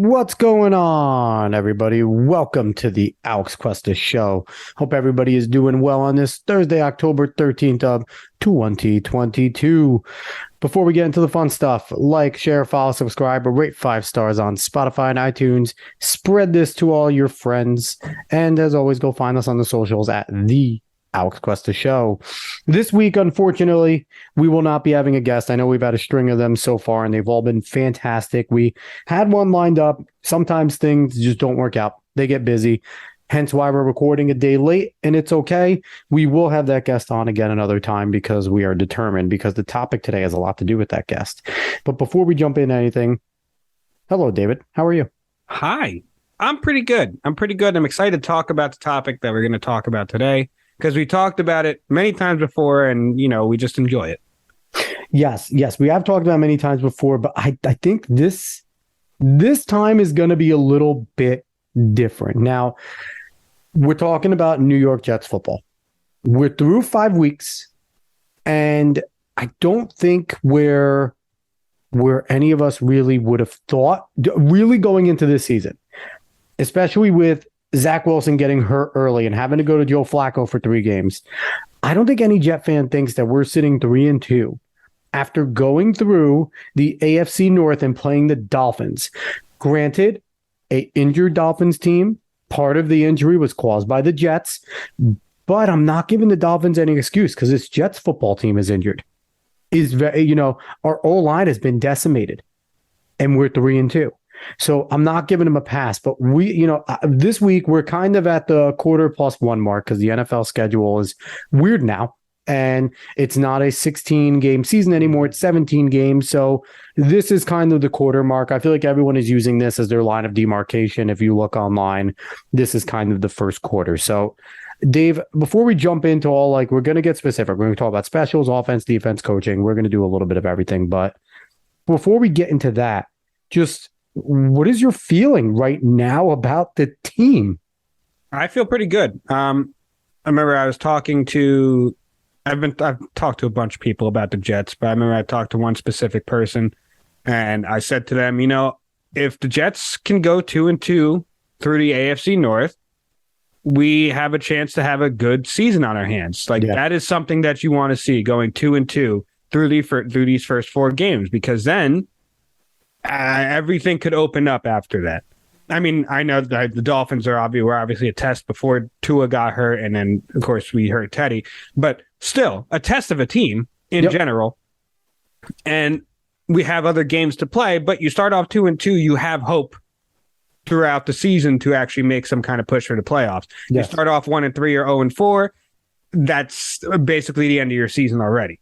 What's going on, everybody? Welcome to the Alex Cuesta Show. Hope everybody is doing well on this Thursday, October 13th of 2022. Before we get into the fun stuff, like, share, follow, subscribe, or rate 5 stars on Spotify and iTunes. Spread this to all your friends. And as always, go find us on the socials at the Alex Cuesta Show. This week, unfortunately, we will not be having a guest. I know we've had a string of them so far, and they've all been fantastic. We had one lined up. Sometimes things just don't work out. They get busy, hence why we're recording a day late, and it's okay. We will have that guest on again another time because we are determined, because the topic today has a lot to do with that guest. But before we jump into anything, hello, David. How are you? Hi. I'm pretty good. I'm excited to talk about the topic that we're going to talk about today, because we talked about it many times before, and, we just enjoy it. Yes, we have talked about it many times before, but I think this time is going to be a little bit different. Now, we're talking about New York Jets football. We're through 5 weeks, and I don't think where any of us really would have thought, really going into this season, especially with Zach Wilson getting hurt early and having to go to Joe Flacco for 3 games. I don't think any Jet fan thinks that we're sitting 3-2 after going through the AFC North and playing the Dolphins. Granted, an injured Dolphins team, part of the injury was caused by the Jets, but I'm not giving the Dolphins any excuse because this Jets football team is injured. Our O-line has been decimated, and we're 3-2. So I'm not giving them a pass, but this week we're kind of at the quarter+1 mark because the NFL schedule is weird now, and it's not a 16-game season anymore. It's 17 games. So this is kind of the quarter mark. I feel like everyone is using this as their line of demarcation. If you look online, this is kind of the first quarter. So Dave, before we jump into all, we're going to get specific. We're going to talk about specials, offense, defense, coaching. We're going to do a little bit of everything. But before we get into that, just what is your feeling right now about the team? I feel pretty good. I remember I've talked to a bunch of people about the Jets, but I remember I talked to one specific person, and I said to them, if the Jets can go 2-2 through the AFC North, we have a chance to have a good season on our hands. That is something that you want to see, going 2-2 through these first 4 games, because then everything could open up after that. I mean, I know that the Dolphins were obviously a test before Tua got hurt, and then, of course, we hurt Teddy. But still, a test of a team in general. And we have other games to play, but you start off 2-2, you have hope throughout the season to actually make some kind of push for the playoffs. Yes. You start off 1-3 or 0-4, that's basically the end of your season already.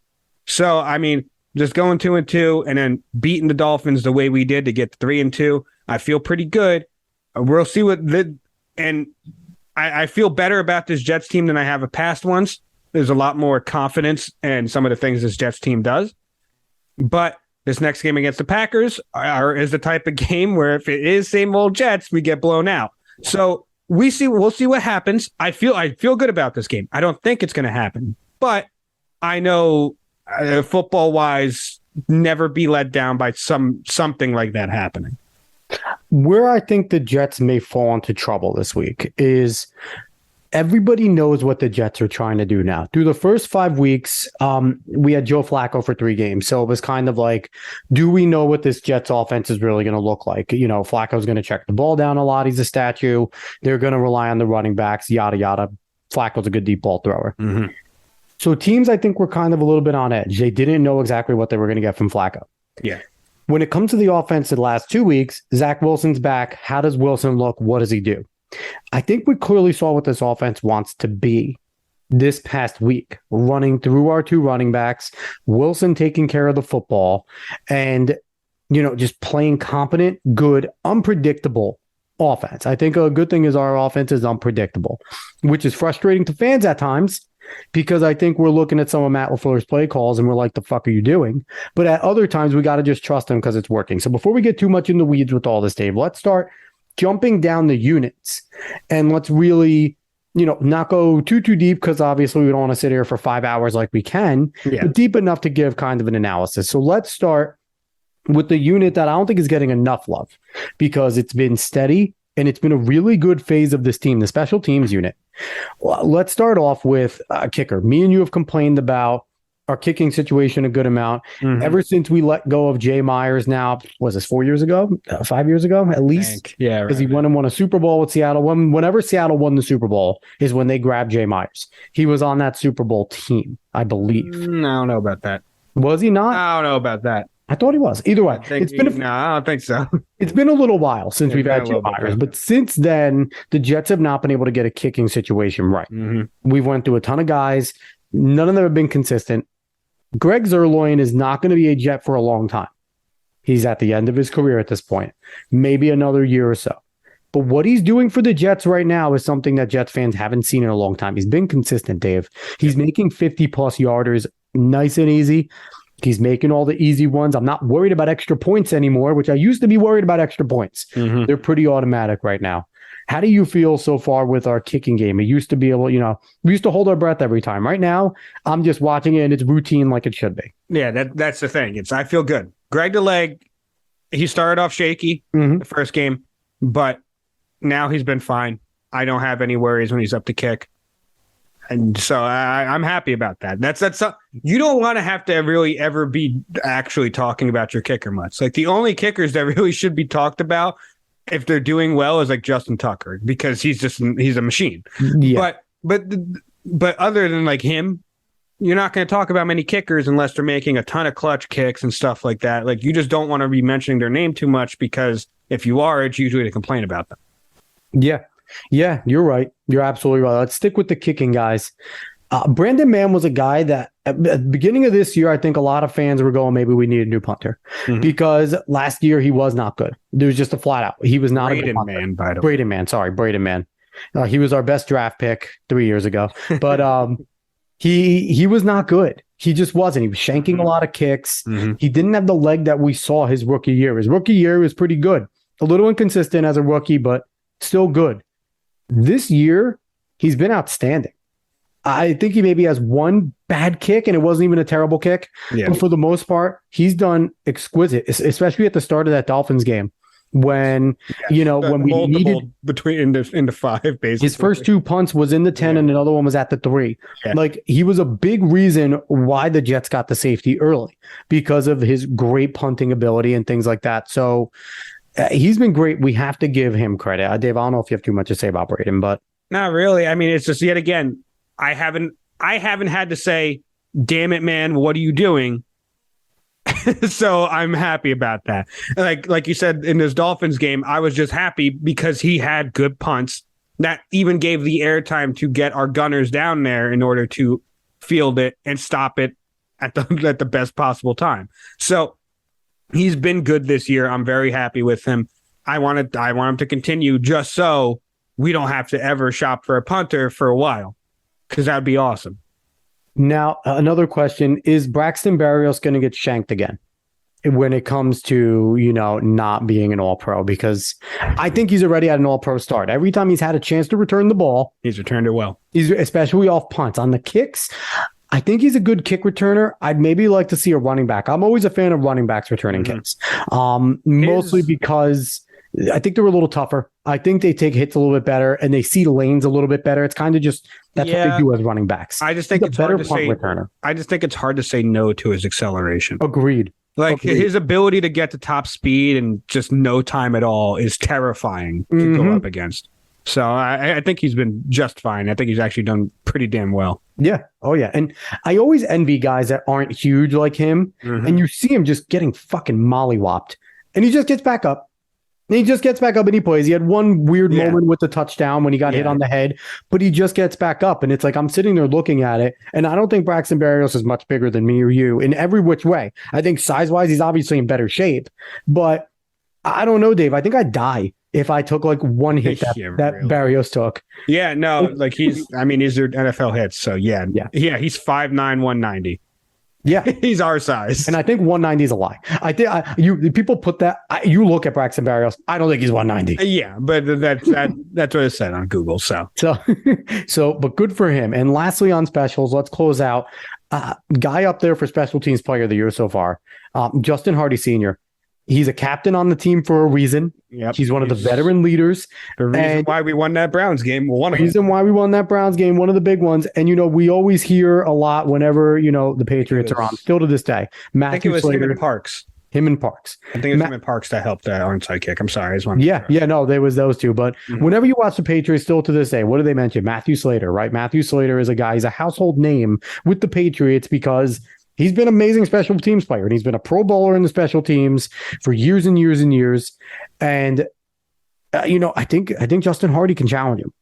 So, I mean, just going 2-2 and then beating the Dolphins the way we did to get 3-2, I feel pretty good. We'll see I feel better about this Jets team than I have of past ones. There's a lot more confidence in some of the things this Jets team does. But this next game against the Packers is the type of game where if it is same old Jets, we get blown out. So we'll see what happens. I feel good about this game. I don't think it's going to happen, but I know football wise, never be let down by something like that happening. Where I think the Jets may fall into trouble this week is everybody knows what the Jets are trying to do now. Through the first 5 weeks, we had Joe Flacco for 3 games. So it was kind of like, do we know what this Jets offense is really going to look like? Flacco's going to check the ball down a lot. He's a statue. They're going to rely on the running backs, yada, yada. Flacco's a good deep ball thrower. Mm-hmm. So teams, I think, were kind of a little bit on edge. They didn't know exactly what they were going to get from Flacco. Yeah. When it comes to the offense in the last 2 weeks, Zach Wilson's back. How does Wilson look? What does he do? I think we clearly saw what this offense wants to be this past week, running through our 2 running backs, Wilson taking care of the football, and, just playing competent, good, unpredictable offense. I think a good thing is our offense is unpredictable, which is frustrating to fans at times, because I think we're looking at some of Matt LaFleur's play calls and we're like, the fuck are you doing? But at other times, we got to just trust him because it's working. So before we get too much in the weeds with all this, Dave, let's start jumping down the units, and let's really, not go too deep, because obviously we don't want to sit here for 5 hours like we can, but deep enough to give kind of an analysis. So let's start with the unit that I don't think is getting enough love because it's been steady and it's been a really good phase of this team, the special teams unit. Well, let's start off with a kicker. Me and you have complained about our kicking situation a good amount. Ever since we let go of Jay Myers now, was this 4 years ago? 5 years ago, at least? Yeah. Because he went and won a Super Bowl with Seattle. Whenever Seattle won the Super Bowl is when they grabbed Jay Myers. He was on that Super Bowl team, I believe. I don't know about that. Was he not? I don't know about that. I thought he was. Either way, No, I don't think so. It's been a little while since we've had Jay Myers, but since then, the Jets have not been able to get a kicking situation right. We've went through a ton of guys. None of them have been consistent. Greg Zuerlein is not going to be a Jet for a long time. He's at the end of his career at this point, maybe another year or so. But what he's doing for the Jets right now is something that Jets fans haven't seen in a long time. He's been consistent, Dave. He's making 50-plus yarders nice and easy. He's making all the easy ones. I'm not worried about extra points anymore, which I used to be worried about extra points. They're pretty automatic right now. How do you feel so far with our kicking game? It used to be able, we used to hold our breath every time. Right now, I'm just watching it and it's routine like it should be. Yeah, that's the thing. I feel good. Greg DeLeg, he started off shaky the first game, but now he's been fine. I don't have any worries when he's up to kick. And so I'm happy about that. That's you don't want to have to really ever be actually talking about your kicker much. Like the only kickers that really should be talked about if they're doing well is like Justin Tucker because he's a machine. Yeah. But other than like him, you're not going to talk about many kickers unless they're making a ton of clutch kicks and stuff like that. Like you just don't want to be mentioning their name too much because if you are, it's usually to complain about them. Yeah. Yeah, you're right. You're absolutely right. Let's stick with the kicking guys. Brandon Mann was a guy that at the beginning of this year, I think a lot of fans were going, maybe we need a new punter because last year he was not good. There was just a flat out. He was not a good punter. Mann, by the way. Braden Mann. He was our best draft pick 3 years ago, but he was not good. He just wasn't. He was shanking a lot of kicks. He didn't have the leg that we saw his rookie year. His rookie year was pretty good. A little inconsistent as a rookie, but still good. This year, he's been outstanding. I think he maybe has one bad kick, and it wasn't even a terrible kick. Yeah. But for the most part, he's done exquisite, especially at the start of that Dolphins game when, when we needed between into five, basically. His first two punts was in the 10 and another one was at the 3. Yeah. Like he was a big reason why the Jets got the safety early because of his great punting ability and things like that. So he's been great. We have to give him credit. Dave, I don't know if you have too much to say about Braden, but not really. I mean, it's just yet again, I haven't had to say, damn it, man, what are you doing? So I'm happy about that. Like you said in this Dolphins game, I was just happy because he had good punts that even gave the airtime to get our gunners down there in order to field it and stop it at the best possible time. So he's been good this year. I'm very happy with him. I want him to continue just so we don't have to ever shop for a punter for a while, because that would be awesome. Now, another question, is Braxton Berrios going to get shanked again when it comes to, not being an all-pro? Because I think he's already at an all-pro start. Every time he's had a chance to return the ball, he's returned it well. He's especially off punts. On the kicks, I think he's a good kick returner. I'd maybe like to see a running back. I'm always a fan of running backs returning kicks, mostly because I think they're a little tougher. I think they take hits a little bit better and they see lanes a little bit better. It's kind of just that's what they do as running backs. I just think it's hard to say. Returner. I just think it's hard to say no to his acceleration. Agreed. His ability to get to top speed and just no time at all is terrifying to go up against. So I think he's been just fine. I think he's actually done pretty damn well. Yeah. Oh, yeah. And I always envy guys that aren't huge like him. And you see him just getting fucking mollywopped. And he just gets back up. And he just gets back up and he plays. He had one weird moment with the touchdown when he got hit on the head, but he just gets back up. And it's like I'm sitting there looking at it. And I don't think Braxton Berrios is much bigger than me or you in every which way. I think size-wise, he's obviously in better shape. But I don't know, Dave. I think I'd die if I took like one hit that really? Berrios took. Yeah, no, like these are NFL hits. So yeah, he's 5'9", 190. Yeah, he's our size, and I think 190 is a lie. I think people put that. You look at Braxton Berrios. I don't think he's 190. Yeah, but that's what it said on Google. So, but good for him. And lastly, on specials, let's close out. Guy up there for special teams player of the year so far, Justin Hardy Sr. He's a captain on the team for a reason. Yep. He's one of the veteran leaders. The reason why we won that Browns game. One of the reason why we won that Browns game, one of the big ones. And, we always hear a lot whenever, the Patriots are on. Still to this day. I think it was Slater, him and Parks. Him and Parks. I think it was him and Parks that helped that onside kick. I'm sorry. No, there was those two. But whenever you watch the Patriots, still to this day, what do they mention? Matthew Slater, right? Matthew Slater is a guy, he's a household name with the Patriots because he's been an amazing special teams player, and he's been a Pro Bowler in the special teams for years and years and years. And, I think Justin Hardy can challenge him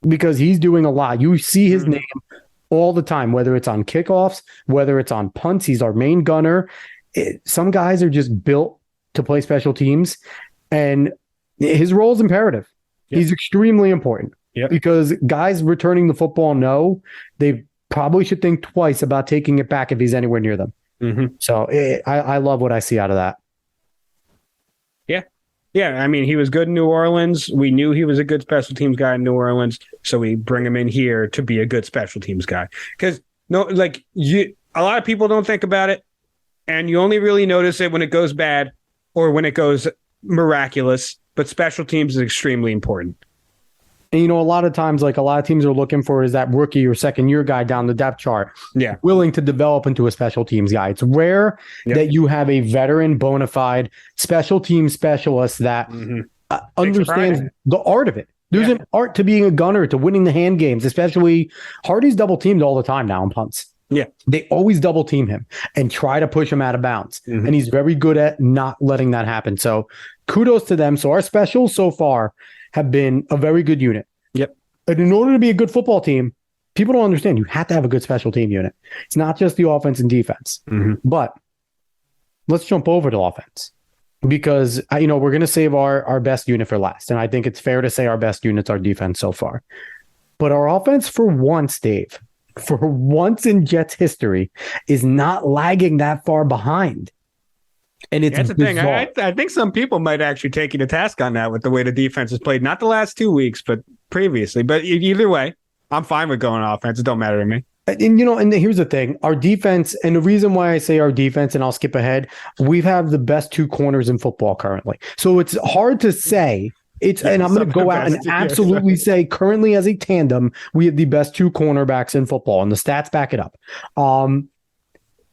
because he's doing a lot. You see his name all the time, whether it's on kickoffs, whether it's on punts. He's our main gunner. Some guys are just built to play special teams, and his role is imperative. Yep. He's extremely important because guys returning the football they probably should think twice about taking it back if he's anywhere near them. So I love what I see out of that. Yeah, I mean, he was good in New Orleans. We knew he was a good special teams guy in New Orleans, so we bring him in here to be a good special teams guy. Because a lot of people don't think about it, and you only really notice it when it goes bad or when it goes miraculous. But special teams is extremely important. And, a lot of times, a lot of teams are looking for is that rookie or second-year guy down the depth chart. Yeah. Willing to develop into a special teams guy. It's rare that you have a veteran, bona fide special team specialist that understands the art of it. There's an art to being a gunner, to winning the hand games, especially Hardy's double teamed all the time now in punts. Yeah. They always double team him and try to push him out of bounds. And he's very good at not letting that happen. So kudos to them. So our specials so far have been a very good unit. Yep. And in order to be a good football team, people don't understand you have to have a good special team unit. It's not just the offense and defense. But let's jump over to offense because, we're going to save our best unit for last. And I think it's fair to say our best unit's our defense so far. But our offense for once in Jets history is not lagging that far behind. And it's that's the thing. I think some people might actually take you to task on that with the way the defense has played. Not the last 2 weeks, but previously. But either way, I'm fine with going offense. It don't matter to me. And here's the thing. Our defense, and the reason why I say our defense, and I'll skip ahead, we have the best two corners in football currently. So it's hard to say. And I'm going to go out and absolutely say currently as a tandem, we have the best two cornerbacks in football, and the stats back it up.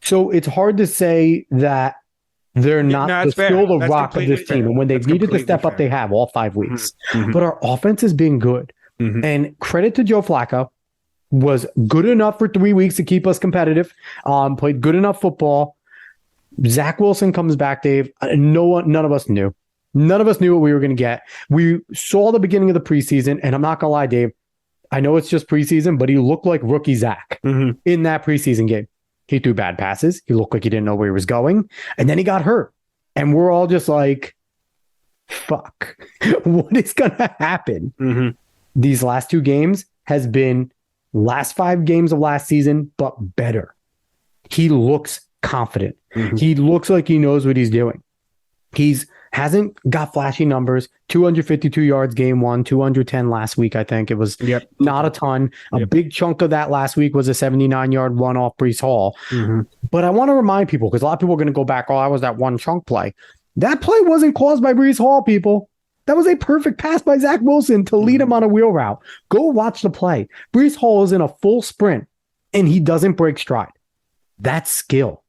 So it's hard to say that they're not still the rock of this team. And when they've needed to step up, they have all 5 weeks. But our offense has been good. And credit to Joe Flacco, was good enough for 3 weeks to keep us competitive, played good enough football. Zach Wilson comes back, Dave. None of us knew. None of us knew what we were going to get. We saw the beginning of the preseason, and I'm not going to lie, Dave. I know it's just preseason, but he looked like rookie Zach in that preseason game. He threw bad passes. He looked like he didn't know where he was going. And then he got hurt. And we're all just like, fuck, what is going to happen? These last two games has been last 5 games of last season, but better. He looks confident. He looks like he knows what he's doing. Hasn't got flashy numbers. 252 yards game 1, 210 last week, I think. It was not a ton. A big chunk of that last week was a 79-yard run off Breece Hall. But I want to remind people, because a lot of people are going to go back, I was that one chunk play. That play wasn't caused by Breece Hall, people. That was a perfect pass by Zach Wilson to lead him on a wheel route. Go watch the play. Breece Hall is in a full sprint, and he doesn't break stride. That's skill.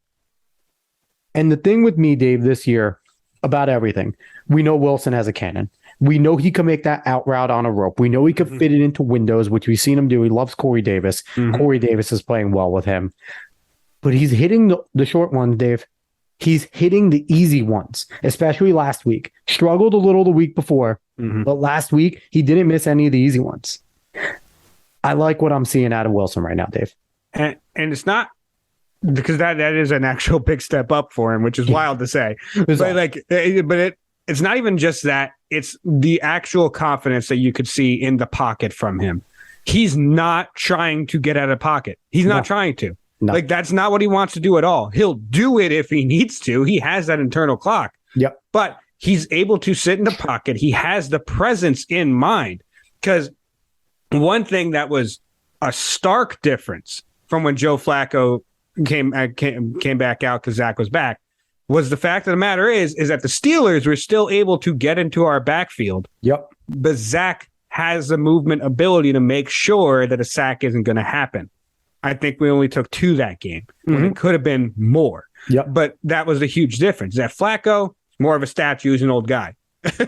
And the thing with me, Dave, this year, about everything. We know Wilson has a cannon. We know he can make that out route on a rope. We know he can fit it into windows, which we've seen him do. He loves Corey Davis. Corey Davis is playing well with him. But he's hitting the short ones, Dave. He's hitting the easy ones, especially last week. Struggled a little the week before, but last week he didn't miss any of the easy ones. I like what I'm seeing out of Wilson right now, Dave. And it's not because that is an actual big step up for him, which is wild to say. It's not even just that. It's the actual confidence that you could see in the pocket from him. He's not trying to get out of pocket. He's not trying to. No. Like, that's not what he wants to do at all. He'll do it if he needs to. He has that internal clock. But he's able to sit in the pocket. He has the presence in mind. Because one thing that was a stark difference from when Joe Flacco came back out because Zach was back was the fact of the matter is that the Steelers were still able to get into our backfield. Yep. But Zach has the movement ability to make sure that a sack isn't going to happen. I think we only took 2 that game when it could have been more. Yep. But that was the huge difference. That Flacco, more of a statue, he's an old guy.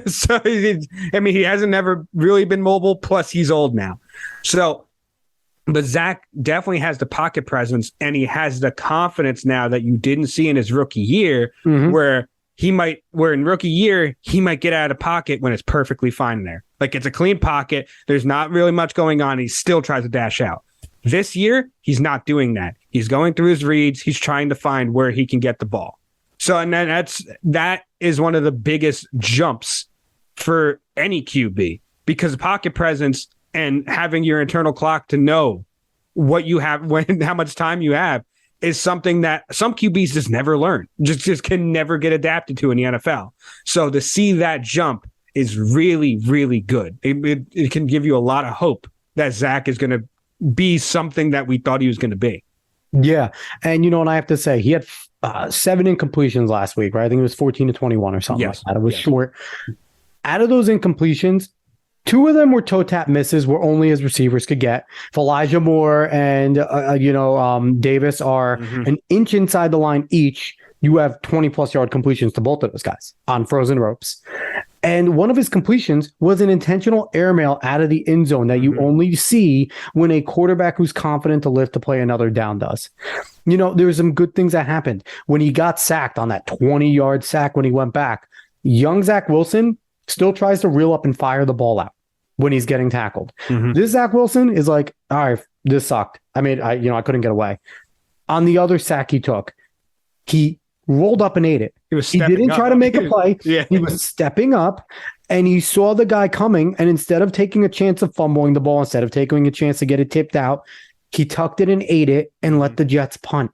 So, he hasn't never really been mobile, plus he's old now. So, but Zach definitely has the pocket presence, and he has the confidence now that you didn't see in his rookie year, where in rookie year, he might get out of the pocket when it's perfectly fine there. Like, it's a clean pocket. There's not really much going on. He still tries to dash out. This year, he's not doing that. He's going through his reads. He's trying to find where he can get the ball. So, and then that is one of the biggest jumps for any QB, because pocket presence and having your internal clock to know what you have, how much time you have, is something that some QBs just never learn, just can never get adapted to in the NFL. So to see that jump is really, really good. It can give you a lot of hope that Zach is going to be something that we thought he was going to be. Yeah. And, and I have to say, he had 7 incompletions last week, right? I think it was 14 to 21 or something like that. It was short. Out of those incompletions, 2 of them were toe tap misses where only his receivers could get. If Elijah Moore and, Davis are an inch inside the line each, you have 20-plus yard completions to both of those guys on frozen ropes. And one of his completions was an intentional airmail out of the end zone that you only see when a quarterback who's confident to lift to play another down does. There's some good things that happened. When he got sacked on that 20-yard sack when he went back, young Zach Wilson still tries to reel up and fire the ball out when he's getting tackled. This Zach Wilson is like, all right, this sucked. I couldn't get away. On the other sack he took, he rolled up and ate it. He didn't try to make a play. He was stepping up, and he saw the guy coming, and instead of taking a chance of fumbling the ball, instead of taking a chance to get it tipped out, he tucked it and ate it and let the Jets punt.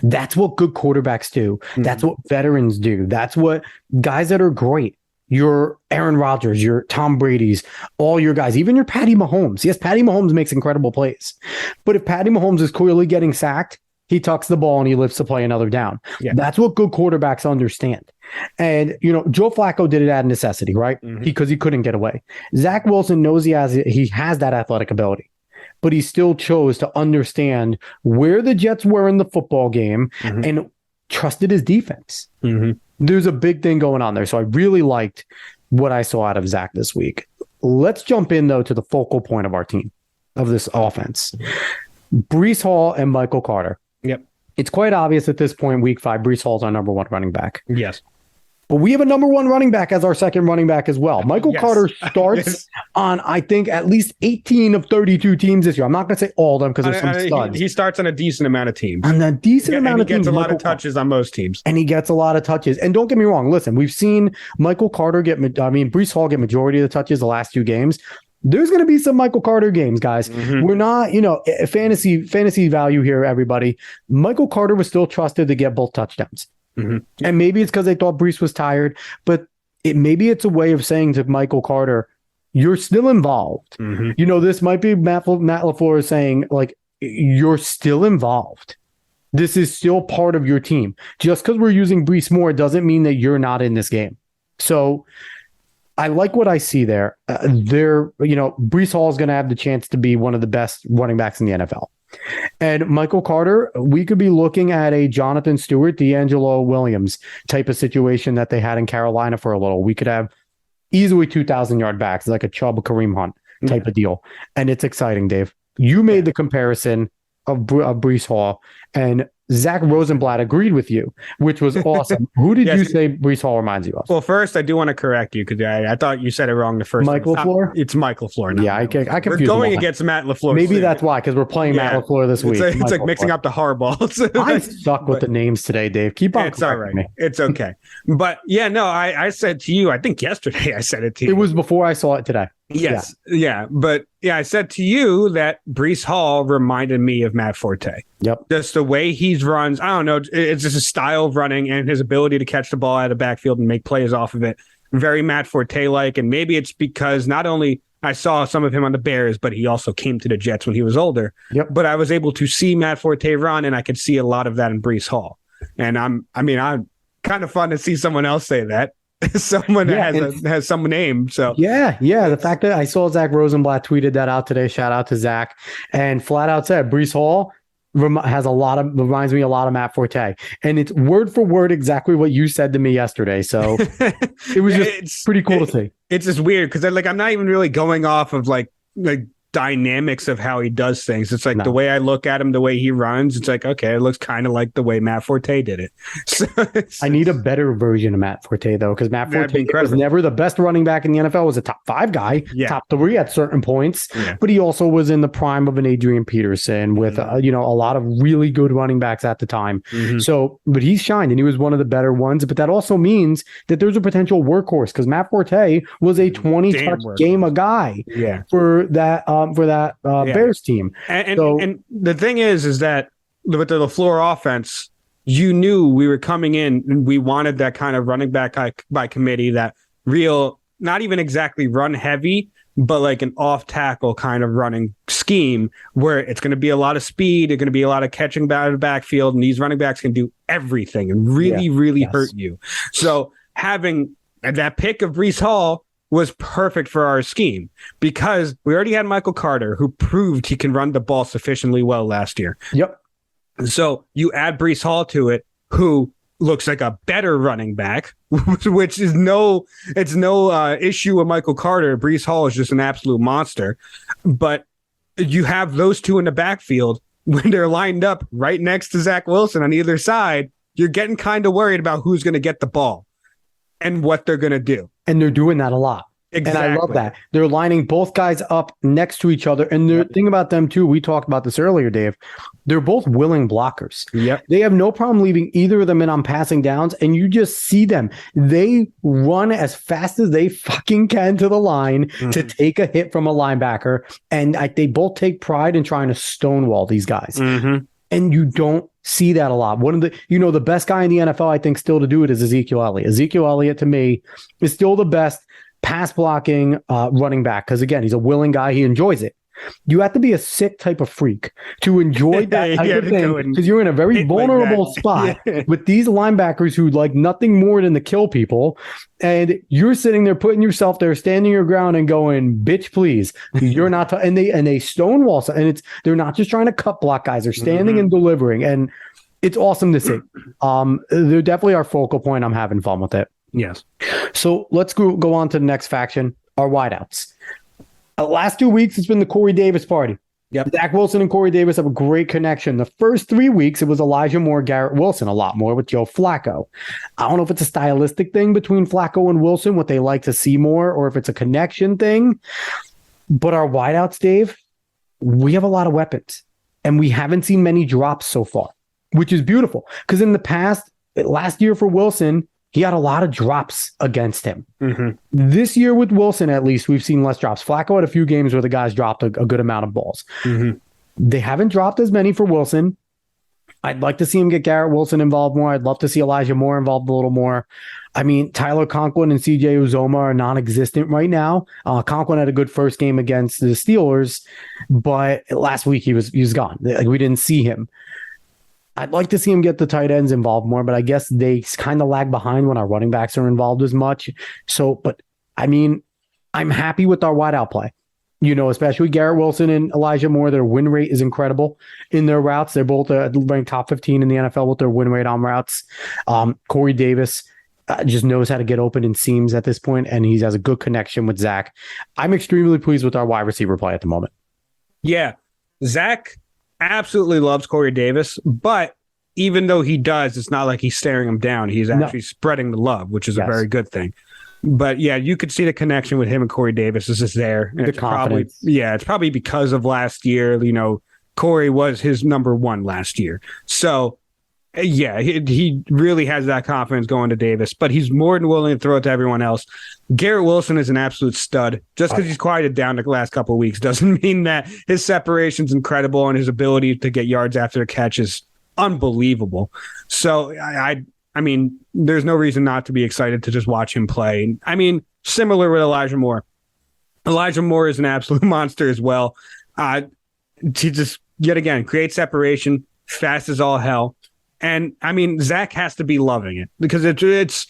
That's what good quarterbacks do. That's what veterans do. That's what guys that are great, your Aaron Rodgers, your Tom Brady's, all your guys, even your Patty Mahomes. Yes, Patty Mahomes makes incredible plays. But if Patty Mahomes is clearly getting sacked, he tucks the ball and he lifts to play another down. That's what good quarterbacks understand. And, Joe Flacco did it out of necessity, right? Because he couldn't get away. Zach Wilson knows he has that athletic ability, but he still chose to understand where the Jets were in the football game and trusted his defense. There's a big thing going on there. So I really liked what I saw out of Zach this week. Let's jump in, though, to the focal point of our team, of this offense. Breece Hall and Michael Carter. Yep. It's quite obvious at this point, week 5, Breece Hall's our number 1 running back. Yes. But we have a number 1 running back as our second running back as well. Michael Carter starts on, I think, at least 18 of 32 teams this year. I'm not going to say all of them because there's some studs. He starts on a decent amount of teams. On a decent amount of teams. He gets a lot of touches on most teams. And he gets a lot of touches. And don't get me wrong. Listen, we've seen Michael Carter Breece Hall get majority of the touches the last 2 games. There's going to be some Michael Carter games, guys. We're not, fantasy value here, everybody. Michael Carter was still trusted to get both touchdowns. And maybe it's because they thought Breece was tired, but maybe it's a way of saying to Michael Carter, you're still involved. This might be Matt LaFleur saying, like, you're still involved. This is still part of your team. Just because we're using Breece more doesn't mean that you're not in this game. So I like what I see there. Breece Hall is going to have the chance to be one of the best running backs in the NFL. And Michael Carter, we could be looking at a Jonathan Stewart, D'Angelo Williams type of situation that they had in Carolina for a little. We could have easily 2,000-yard backs, like a Chubb, Kareem Hunt type of deal. And it's exciting, Dave. You made the comparison of Breece Hall, and Zach Rosenblatt agreed with you, which was awesome. Who did you say Breece Hall reminds you of? Well, first, I do want to correct you because I thought you said it wrong the first Mike time. LaFleur? It's Mike LaFleur. Yeah, I confused. We're going against Matt LaFleur. Maybe that's why, because we're playing Matt LaFleur this week. It's like mixing up the hardballs. I suck with the names today, Dave. Keep on. It's all right. It's okay. But I said to you, I think yesterday I said it to you. It was before I saw it today. Yes. Yeah. But I said to you that Breece Hall reminded me of Matt Forte. Yep. Just the way he runs. I don't know. It's just a style of running and his ability to catch the ball out of the backfield and make plays off of it. Very Matt Forte-like. And maybe it's because not only I saw some of him on the Bears, but he also came to the Jets when he was older. Yep. But I was able to see Matt Forte run, and I could see a lot of that in Breece Hall. And kind of fun to see someone else say that. Someone that has some name. So yeah. The fact that I saw Zach Rosenblatt tweeted that out today, shout out to Zach, and flat out said Breece Hall reminds me a lot of Matt Forte, and it's word for word exactly what you said to me yesterday. So it was just pretty cool to see. It's just weird because I'm not even really going off of like dynamics of how he does things. It's like the way I look at him, the way he runs, it's like, okay, it looks kind of like the way Matt Forte did it. So I need a better version of Matt Forte though, because Matt Forte was never the best running back in the NFL. Was a top 5 guy, top 3 at certain points, but he also was in the prime of an Adrian Peterson with a lot of really good running backs at the time. So, but he's shined and he was one of the better ones. But that also means that there's a potential workhorse because Matt Forte was a 20 touch game a guy for that. Bears team. And the thing is that with the LaFleur offense, you knew we were coming in and we wanted that kind of running back by committee, that real, not even exactly run heavy, but like an off tackle kind of running scheme where it's going to be a lot of speed. It's going to be a lot of catching out of the backfield. And these running backs can do everything and really hurt you. So having that pick of Breece Hall was perfect for our scheme because we already had Michael Carter, who proved he can run the ball sufficiently well last year. Yep. So you add Breece Hall to it, who looks like a better running back, which is no issue with Michael Carter. Breece Hall is just an absolute monster. But you have those two in the backfield when they're lined up right next to Zach Wilson on either side. You're getting kind of worried about who's going to get the ball and what they're going to do. And they're doing that a lot. Exactly. And I love that. They're lining both guys up next to each other. And the thing about them, too, we talked about this earlier, Dave. They're both willing blockers. Yep. They have no problem leaving either of them in on passing downs. And you just see them. They run as fast as they fucking can to the line to take a hit from a linebacker. And they both take pride in trying to stonewall these guys. And you don't see that a lot. One of the best guy in the NFL, I think, still to do it is Ezekiel Elliott. Ezekiel Elliott, to me, is still the best pass blocking running back because, again, he's a willing guy. He enjoys it. You have to be a sick type of freak to enjoy that type of thing because you're in a very vulnerable spot with these linebackers who like nothing more than to kill people. And you're sitting there putting yourself there, standing your ground and going, bitch, please. You're not. And they stonewall. And they're not just trying to cut block guys. They're standing and delivering. And it's awesome to see. They're definitely our focal point. I'm having fun with it. Yes. So let's go on to the next faction, our wideouts. Last 2 weeks, it's been the Corey Davis party. Yep. Zach Wilson and Corey Davis have a great connection. The first 3 weeks, it was Elijah Moore, Garrett Wilson, a lot more with Joe Flacco. I don't know if it's a stylistic thing between Flacco and Wilson, what they like to see more, or if it's a connection thing. But our wideouts, Dave, we have a lot of weapons. And we haven't seen many drops so far, which is beautiful. Because in the past, last year for Wilson, he had a lot of drops against him. This year with Wilson, at least, we've seen less drops. Flacco had a few games where the guys dropped a good amount of balls. They haven't dropped as many for Wilson. I'd like to see him get Garrett Wilson involved more. I'd love to see Elijah Moore involved a little more. I mean, Tyler Conklin and CJ Uzoma are non-existent right now. Conklin had a good first game against the Steelers, but last week he was gone. Like, we didn't see him. I'd like to see him get the tight ends involved more, but I guess they kind of lag behind when our running backs are involved as much. So, but I mean, I'm happy with our wideout play. Especially Garrett Wilson and Elijah Moore. Their win rate is incredible in their routes. They're both ranked top 15 in the NFL with their win rate on routes. Corey Davis just knows how to get open in seams at this point, and he has a good connection with Zach. I'm extremely pleased with our wide receiver play at the moment. Yeah, Zach absolutely loves Corey Davis, but even though he does, it's not like he's staring him down. He's actually spreading the love, which is a very good thing. But yeah, you could see the connection with him and Corey Davis is just there. And it's probably because of last year. Corey was his number one last year. So yeah, he really has that confidence going to Davis, but he's more than willing to throw it to everyone else. Garrett Wilson is an absolute stud. Just because he's quieted down the last couple of weeks doesn't mean that his separation's incredible and his ability to get yards after the catch is unbelievable. So I mean, there's no reason not to be excited to just watch him play. I mean, similar with Elijah Moore. Elijah Moore is an absolute monster as well. He just, yet again, creates separation, fast as all hell. And I mean, Zach has to be loving it because it's.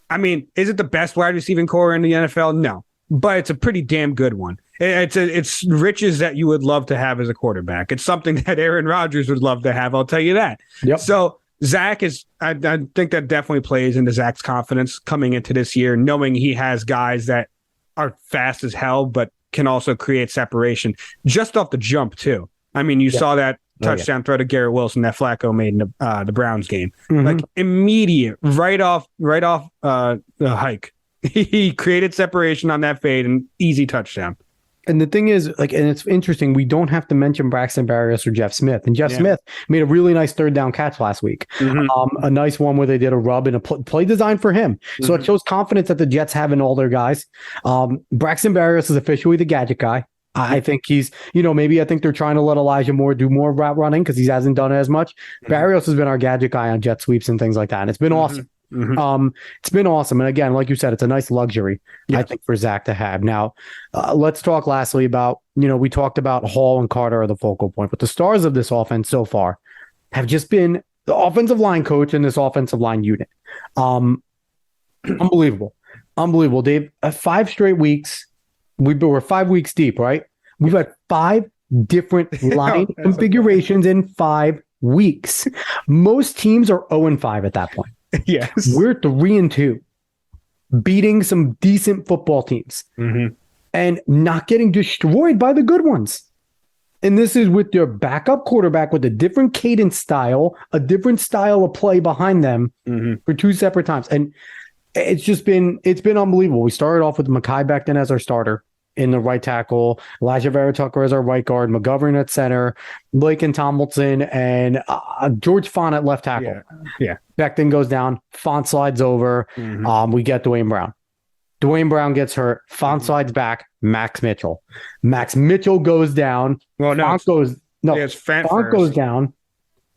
I mean, is it the best wide receiving core in the NFL? No, but it's a pretty damn good one. It's riches that you would love to have as a quarterback. It's something that Aaron Rodgers would love to have. I'll tell you that. Yep. So Zach is. I think that definitely plays into Zach's confidence coming into this year, knowing he has guys that are fast as hell, but can also create separation just off the jump too. I mean, you saw that touchdown throw to Garrett Wilson that Flacco made in the Browns game. Like immediate, right off the hike. He created separation on that fade and easy touchdown. And the thing is, like, and it's interesting, we don't have to mention Braxton Berrios or Jeff Smith. And Jeff Smith made a really nice third down catch last week. A nice one where they did a rub and a play designed for him. So it shows confidence that the Jets have in all their guys. Braxton Berrios is officially the gadget guy. I think he's, maybe I think they're trying to let Elijah Moore do more route running because he hasn't done it as much. Barrios has been our gadget guy on jet sweeps and things like that. And it's been awesome. It's been awesome. And again, like you said, it's a nice luxury, I think, for Zach to have. Now, let's talk lastly about, we talked about Hall and Carter are the focal point, but the stars of this offense so far have just been the offensive line coach and this offensive line unit. Unbelievable. Dave, 5 straight weeks. We're 5 weeks deep, right? We've had 5 different line configurations in 5 weeks. Most teams are 0-5 at that point. Yes. We're 3-2, beating some decent football teams and not getting destroyed by the good ones. And this is with their backup quarterback with a different cadence style, a different style of play behind them for 2 separate times. And it's been unbelievable. We started off with Mekhi Becton as our starter in the right tackle, Elijah Vera Tucker as our right guard, McGovern at center, Laken Tomlinson, and George Font at left tackle. Yeah. Becton goes down, Font slides over. We get Dwayne Brown. Dwayne Brown gets hurt. Font slides back. Max Mitchell. Max Mitchell goes down. Well, Font goes down.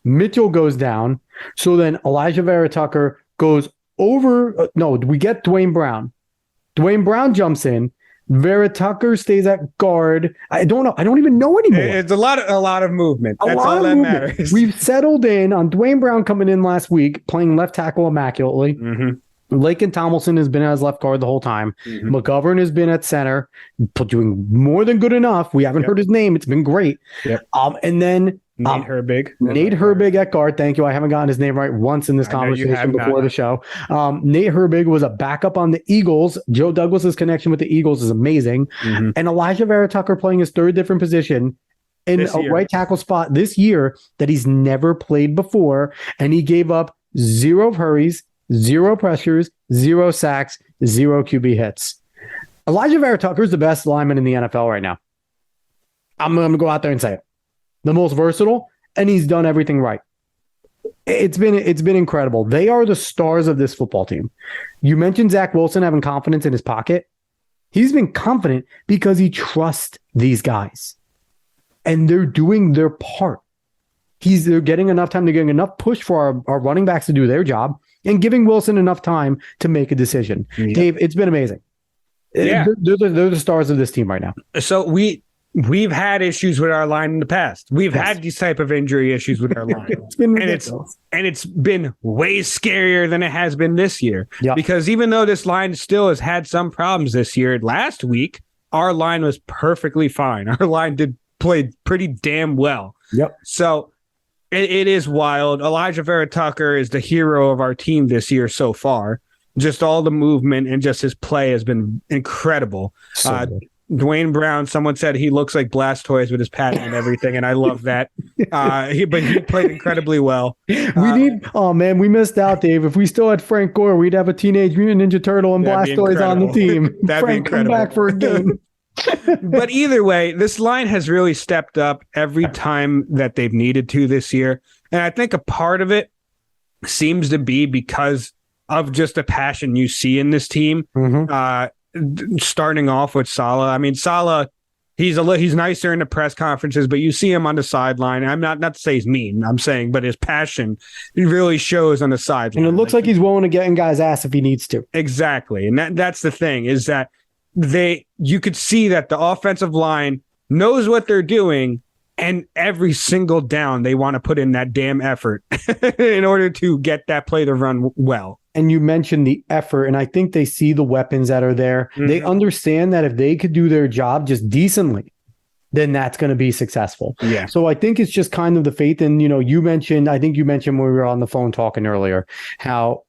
Mitchell goes down. So then Elijah Vera Tucker goes over. We get Dwayne Brown. Dwayne Brown jumps in. Vera Tucker stays at guard. I don't know. I don't even know anymore. It's a lot of movement. That's all that matters. We've settled in on Dwayne Brown coming in last week, playing left tackle immaculately. Laken Tomlinson has been as left guard the whole time. McGovern has been at center, doing more than good enough. We haven't heard his name. It's been great. And then Nate Herbig. Nate Herbig at guard. Thank you. I haven't gotten his name right once in this conversation before the show. Nate Herbig was a backup on the Eagles. Joe Douglas's connection with the Eagles is amazing. And Elijah Vera Tucker playing his 3rd different position in a right tackle spot this year that he's never played before. And he gave up 0 hurries, 0 pressures, 0 sacks, 0 QB hits. Elijah Vera Tucker is the best lineman in the NFL right now. I'm going to go out there and say it. The most versatile, and he's done everything right. It's been incredible. They are the stars of this football team. You mentioned Zach Wilson having confidence in his pocket. He's been confident because he trusts these guys, and they're doing their part. They're getting enough time, they're getting enough push for our running backs to do their job, and giving Wilson enough time to make a decision. Dave, it's been amazing. They're the stars of this team right now. So we've had issues with our line in the past. We've had these type of injury issues with our line. It's been ridiculous. It's been way scarier than it has been this year. Because even though this line still has had some problems this year, last week our line was perfectly fine. Our line played pretty damn well. So it is wild. Elijah Vera Tucker is the hero of our team this year so far. Just all the movement and just his play has been incredible. Dwayne Brown, someone said he looks like Blastoise with his pattern and everything, and I love that. But he played incredibly well. We missed out, Dave. If we still had Frank Gore, we'd have a Teenage Mutant Ninja Turtle and Blastoise on the team. That'd Frank, be incredible. Come back for a game. But either way, this line has really stepped up every time that they've needed to this year. And I think a part of it seems to be because of just the passion you see in this team. Starting off with Saleh. I mean, Saleh, he's nicer in the press conferences, but you see him on the sideline. I'm not to say he's mean, I'm saying, but his passion, he really shows on the sideline. And it looks like he's willing to get in guys' ass if he needs to. Exactly. And that's the thing, is that you could see that the offensive line knows what they're doing And every single down, they want to put in that damn effort in order to get that play to run well. And you mentioned the effort, and I think they see the weapons that are there. Mm-hmm. They understand that if they could do their job just decently, then that's going to be successful. Yeah. So I think it's just kind of the faith. And, I think you mentioned when we were on the phone talking earlier, how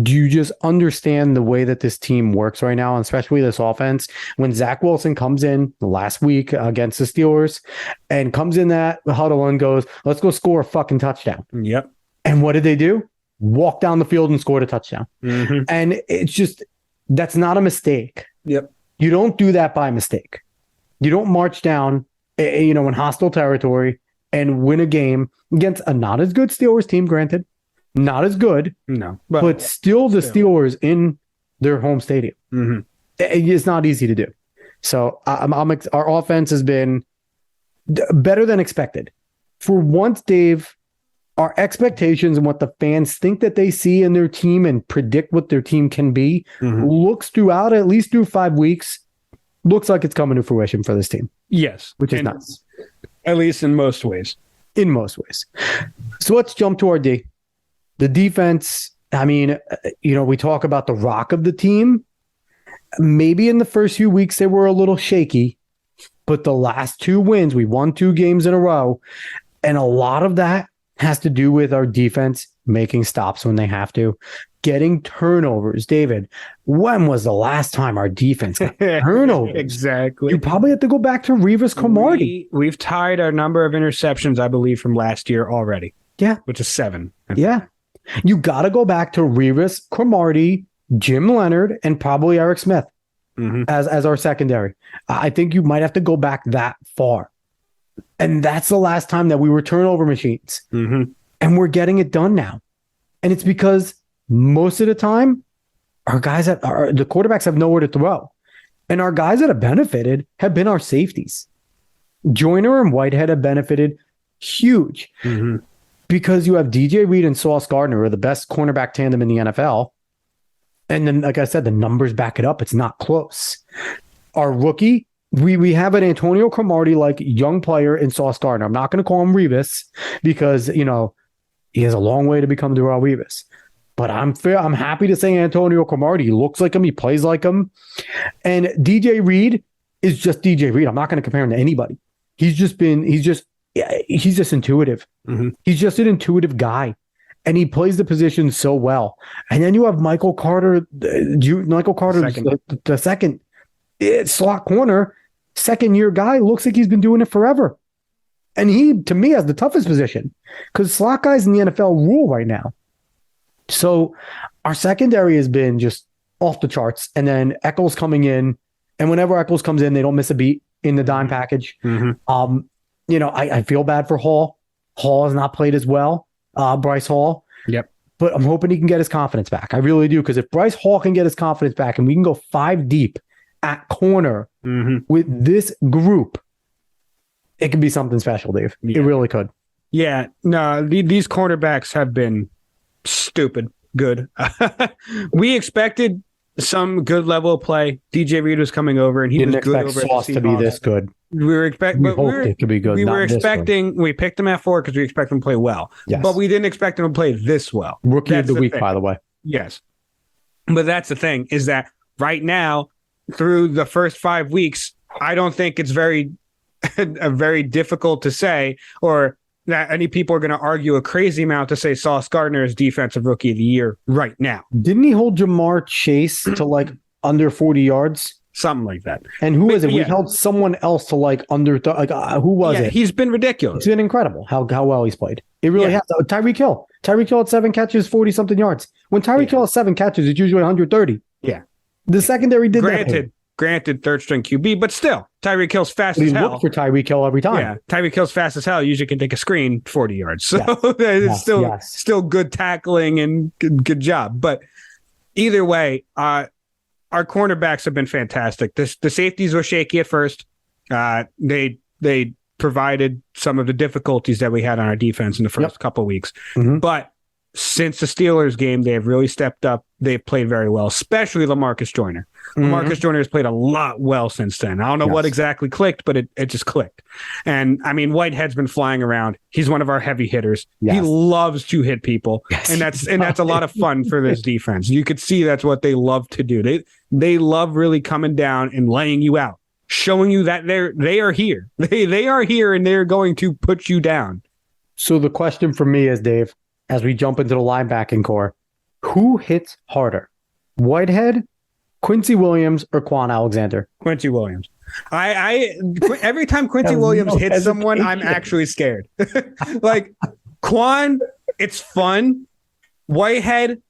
do you just understand the way that this team works right now, and especially this offense? When Zach Wilson comes in last week against the Steelers and comes in that huddle and goes, let's go score a fucking touchdown. Yep. And what did they do? Walk down the field and scored a touchdown. Mm-hmm. And it's just, that's not a mistake. Yep. You don't do that by mistake. You don't march down, in hostile territory and win a game against a not as good Steelers team, granted. Not as good, no, but still the Steelers in their home stadium. Mm-hmm. It's not easy to do. So our offense has been better than expected. For once, Dave, our expectations and what the fans think that they see in their team and predict what their team can be looks throughout at least through 5 weeks, looks like it's coming to fruition for this team. Yes. Which is nuts. At least in most ways. In most ways. So let's jump to our D. The defense, I mean, we talk about the rock of the team. Maybe in the first few weeks they were a little shaky, but the last 2 wins, we won 2 games in a row. And a lot of that has to do with our defense making stops when they have to, getting turnovers. David, when was the last time our defense got turnovers? Exactly. You probably have to go back to Revis Cromartie. We've tied our number of interceptions, I believe, from last year already. Yeah. Which is 7. Yeah. You got to go back to Revis Cromartie, Jim Leonard, and probably Eric Smith as our secondary. I think you might have to go back that far. And that's the last time that we were turnover machines. Mm-hmm. And we're getting it done now. And it's because most of the time, our guys, the quarterbacks have nowhere to throw. And our guys that have benefited have been our safeties. Joyner and Whitehead have benefited huge. Mm-hmm. Because you have DJ Reed and Sauce Gardner, who are the best cornerback tandem in the NFL. And then, like I said, the numbers back it up. It's not close. Our rookie, we have an Antonio Cromartie-like young player in Sauce Gardner. I'm not going to call him Revis because, he has a long way to become Darrelle Revis. But I'm happy to say Antonio Cromartie. He looks like him. He plays like him. And DJ Reed is just DJ Reed. I'm not going to compare him to anybody. He's just intuitive. Mm-hmm. He's just an intuitive guy, and he plays the position so well. And then you have Michael Carter. The second slot corner, second-year guy, looks like he's been doing it forever. And he, to me, has the toughest position because slot guys in the NFL rule right now. So our secondary has been just off the charts. And then Echols coming in, and whenever Echols comes in, they don't miss a beat in the dime package. Mm-hmm. I feel bad for Hall. Hall has not played as well, Bryce Hall. Yep. But I'm hoping he can get his confidence back. I really do, because if Bryce Hall can get his confidence back and we can go 5 deep at corner with this group, it could be something special, Dave. Yeah. It really could. Yeah. No, these cornerbacks have been stupid good. We expected some good level of play. DJ Reed was coming over, and he didn't was good expect Sauce to be this good. We were expecting, we hoped it could be good. We were expecting. We picked him at 4 because we expect him to play well. Yes. But we didn't expect him to play this well. Rookie of the week, by the way. Yes, but that's the thing, is that right now, through the first 5 weeks, I don't think it's very difficult to say, or that any people are going to argue a crazy amount to say Sauce Gardner is defensive rookie of the year right now. Didn't he hold Jamar Chase to like under 40 yards? Something like that. And who was it? Yeah. We held someone else to like under, who was it? He's been ridiculous. It's been incredible how well he's played. It really has. Tyreek Hill. Tyreek Hill had 7 catches, 40-something yards. When Tyreek Hill has 7 catches, it's usually 130. Yeah. The secondary did that. Granted, third string QB, but still, Tyreek Hill's fast as hell. Look for Tyreek Hill every time. Yeah, Tyreek Hill's fast as hell. Usually can take a screen 40 yards. So it's still good tackling and good job. But either way, our cornerbacks have been fantastic. The safeties were shaky at first. They provided some of the difficulties that we had on our defense in the first couple of weeks. Mm-hmm. But since the Steelers game, they have really stepped up. They've played very well, especially LaMarcus Joyner. Marcus Joyner has played a lot well since then. I don't know what exactly clicked, but it just clicked. And I mean, Whitehead's been flying around. He's one of our heavy hitters. Yes. He loves to hit people, and that's a lot of fun for this defense. You could see that's what they love to do. They love really coming down and laying you out, showing you that they are here. They are here, and they're going to put you down. So the question for me is, Dave, as we jump into the linebacking core, who hits harder, Whitehead, Quincy Williams, or Quan Alexander? Quincy Williams. I every time Quincy Williams hits someone, I'm actually scared. Like Quan, it's fun. Whitehead,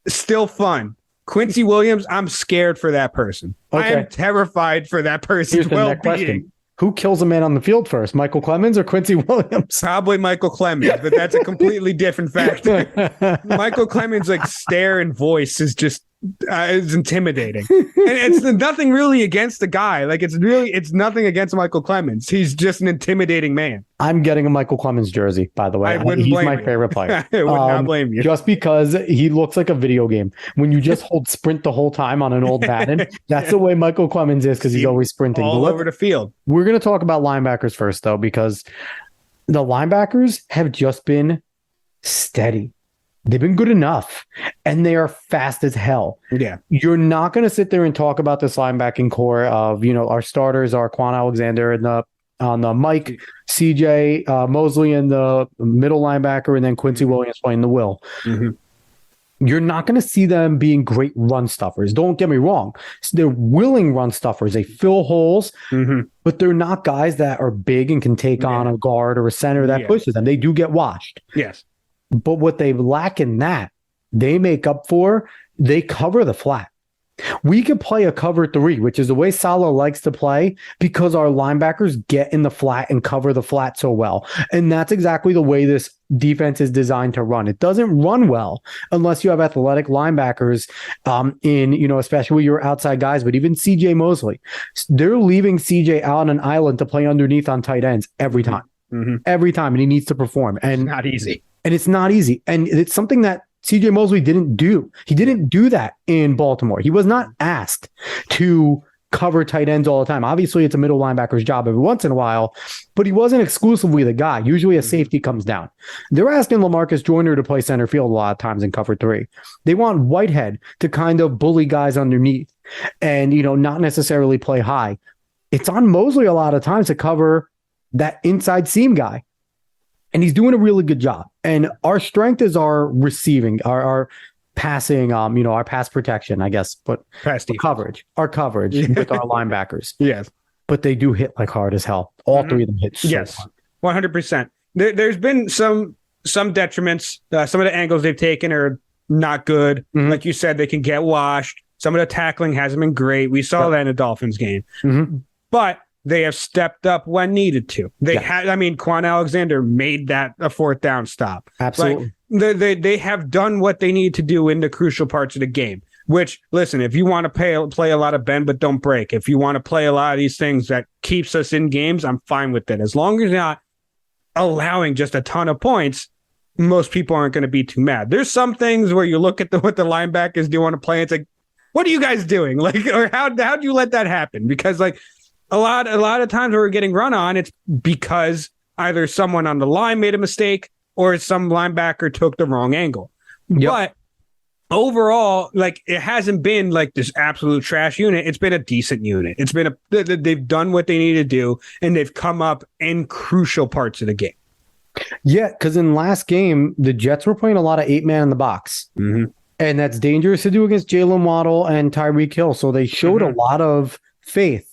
still fun. Quincy Williams, I'm scared for that person. Okay. I am terrified for that person's well-being. Who kills a man on the field first, Michael Clemens or Quincy Williams? Probably Michael Clemens, but that's a completely different factor. Michael Clemens' like stare and voice is just is intimidating, and it's nothing really against the guy. Like it's nothing against Michael Clemens. He's just an intimidating man. I'm getting a Michael Clemens jersey, by the way. He's my favorite player. I would not blame you. Just because he looks like a video game. When you just hold sprint the whole time on an old Madden, that's the way Michael Clemens is, because he's always sprinting all over the field. We're going to talk about linebackers first, though, because the linebackers have just been steady. They've been good enough, and they are fast as hell. Yeah. You're not going to sit there and talk about this linebacking core of, our starters are Quan Alexander and on the Mike, CJ Mosley in the middle linebacker, and then Quincy Williams playing the will. Mm-hmm. You're not going to see them being great run stuffers. Don't get me wrong. They're willing run stuffers. They fill holes, but they're not guys that are big and can take on a guard or a center that pushes them. They do get washed. Yes. But what they lack in that, they make up for, they cover the flat. We could play a cover 3, which is the way Saleh likes to play, because our linebackers get in the flat and cover the flat so well. And that's exactly the way this defense is designed to run. It doesn't run well unless you have athletic linebackers especially your outside guys, but even CJ Mosley. They're leaving CJ out on an island to play underneath on tight ends every time. Mm-hmm. Every time, and he needs to perform. And it's not easy. And it's not easy. And it's something that CJ Mosley didn't do. He didn't do that in Baltimore. He was not asked to cover tight ends all the time. Obviously, it's a middle linebacker's job every once in a while, but he wasn't exclusively the guy. Usually a safety comes down. They're asking LaMarcus Joyner to play center field a lot of times in cover 3. They want Whitehead to kind of bully guys underneath and, not necessarily play high. It's on Mosley a lot of times to cover that inside seam guy. And he's doing a really good job. And our strength is our receiving, our passing, our pass protection, I guess, but our coverage with our linebackers. Yes. But they do hit like hard as hell. All three of them hit so hard. 100%. There's been some detriments. Some of the angles they've taken are not good. Mm-hmm. Like you said, they can get washed. Some of the tackling hasn't been great. We saw that in the Dolphins game. Mm-hmm. But they have stepped up when needed to. Quan Alexander made that a 4th down stop. Absolutely. Like, they have done what they need to do in the crucial parts of the game, which, listen, if you want to play a lot of bend but don't break, if you want to play a lot of these things that keeps us in games, I'm fine with it. As long as you're not allowing just a ton of points, most people aren't going to be too mad. There's some things where you look at what the linebackers do on a play, it's like, what are you guys doing? Like, or how'd you let that happen? Because like, a lot of times when we're getting run on, it's because either someone on the line made a mistake or some linebacker took the wrong angle. Yep. But overall, like, it hasn't been like this absolute trash unit. It's been a decent unit. It's been they've done what they need to do, and they've come up in crucial parts of the game. Yeah, because in last game, the Jets were playing a lot of 8-man in the box. Mm-hmm. And that's dangerous to do against Jalen Waddle and Tyreek Hill. So they showed a lot of faith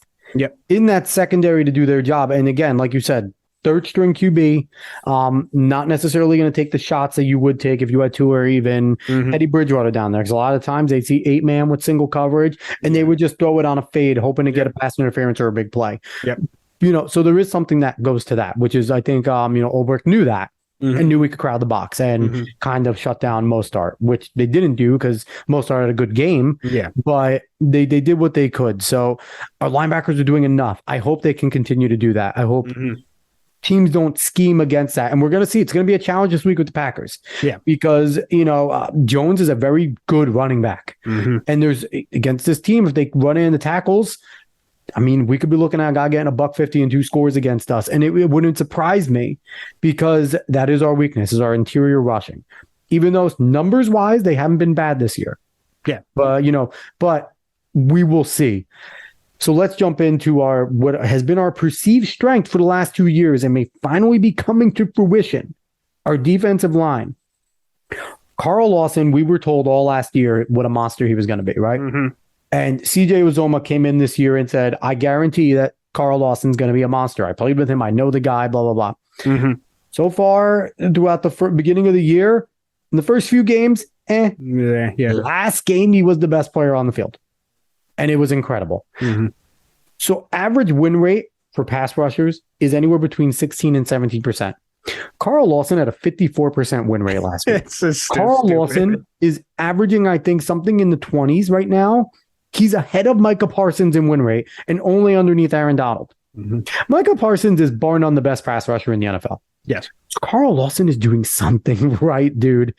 in that secondary to do their job. And again, like you said, 3rd string QB, not necessarily going to take the shots that you would take if you had 2 or even Eddie Bridgewater down there. Because a lot of times they'd see 8-man with single coverage and they would just throw it on a fade, hoping to get a pass interference or a big play. Yep. So there is something that goes to that, which is, I think, Ulbrich knew that. And knew we could crowd the box and kind of shut down Mostert, which they didn't do because Mostert had a good game. Yeah, but they did what they could. So our linebackers are doing enough. I hope they can continue to do that. I hope teams don't scheme against that. And we're going to see it's going to be a challenge this week with the Packers. Yeah. Because, Jones is a very good running back. Mm-hmm. And there's against this team, if they run in the tackles, I mean, we could be looking at a guy getting $150 and 2 scores against us. And it wouldn't surprise me because that is our weakness, is our interior rushing. Even though numbers wise, they haven't been bad this year. Yeah. But we will see. So let's jump into what has been our perceived strength for the last 2 years and may finally be coming to fruition. Our defensive line. Carl Lawson, we were told all last year what a monster he was going to be, right? Mm-hmm. And CJ Uzomah came in this year and said, I guarantee that Carl Lawson's going to be a monster. I played with him. I know the guy, blah, blah, blah. Mm-hmm. So far, throughout the beginning of the year, in the first few games, Yeah. Last game, he was the best player on the field. And it was incredible. Mm-hmm. So average win rate for pass rushers is anywhere between 16 and 17%. Carl Lawson had a 54% win rate last week. Carl Lawson is averaging, I think, something in the 20s right now. He's ahead of Micah Parsons in win rate and only underneath Aaron Donald. Mm-hmm. Micah Parsons is bar none the best pass rusher in the NFL. Yes. Carl Lawson is doing something right, dude.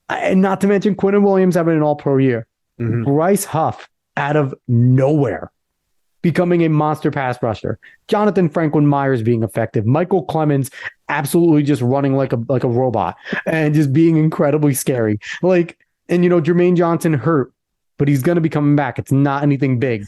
And not to mention Quinton Williams having an all-pro year. Mm-hmm. Bryce Huff out of nowhere becoming a monster pass rusher. Jonathan Franklin Myers being effective. Michael Clemens absolutely just running like a robot and just being incredibly scary. Jermaine Johnson hurt, but he's going to be coming back. It's not anything big.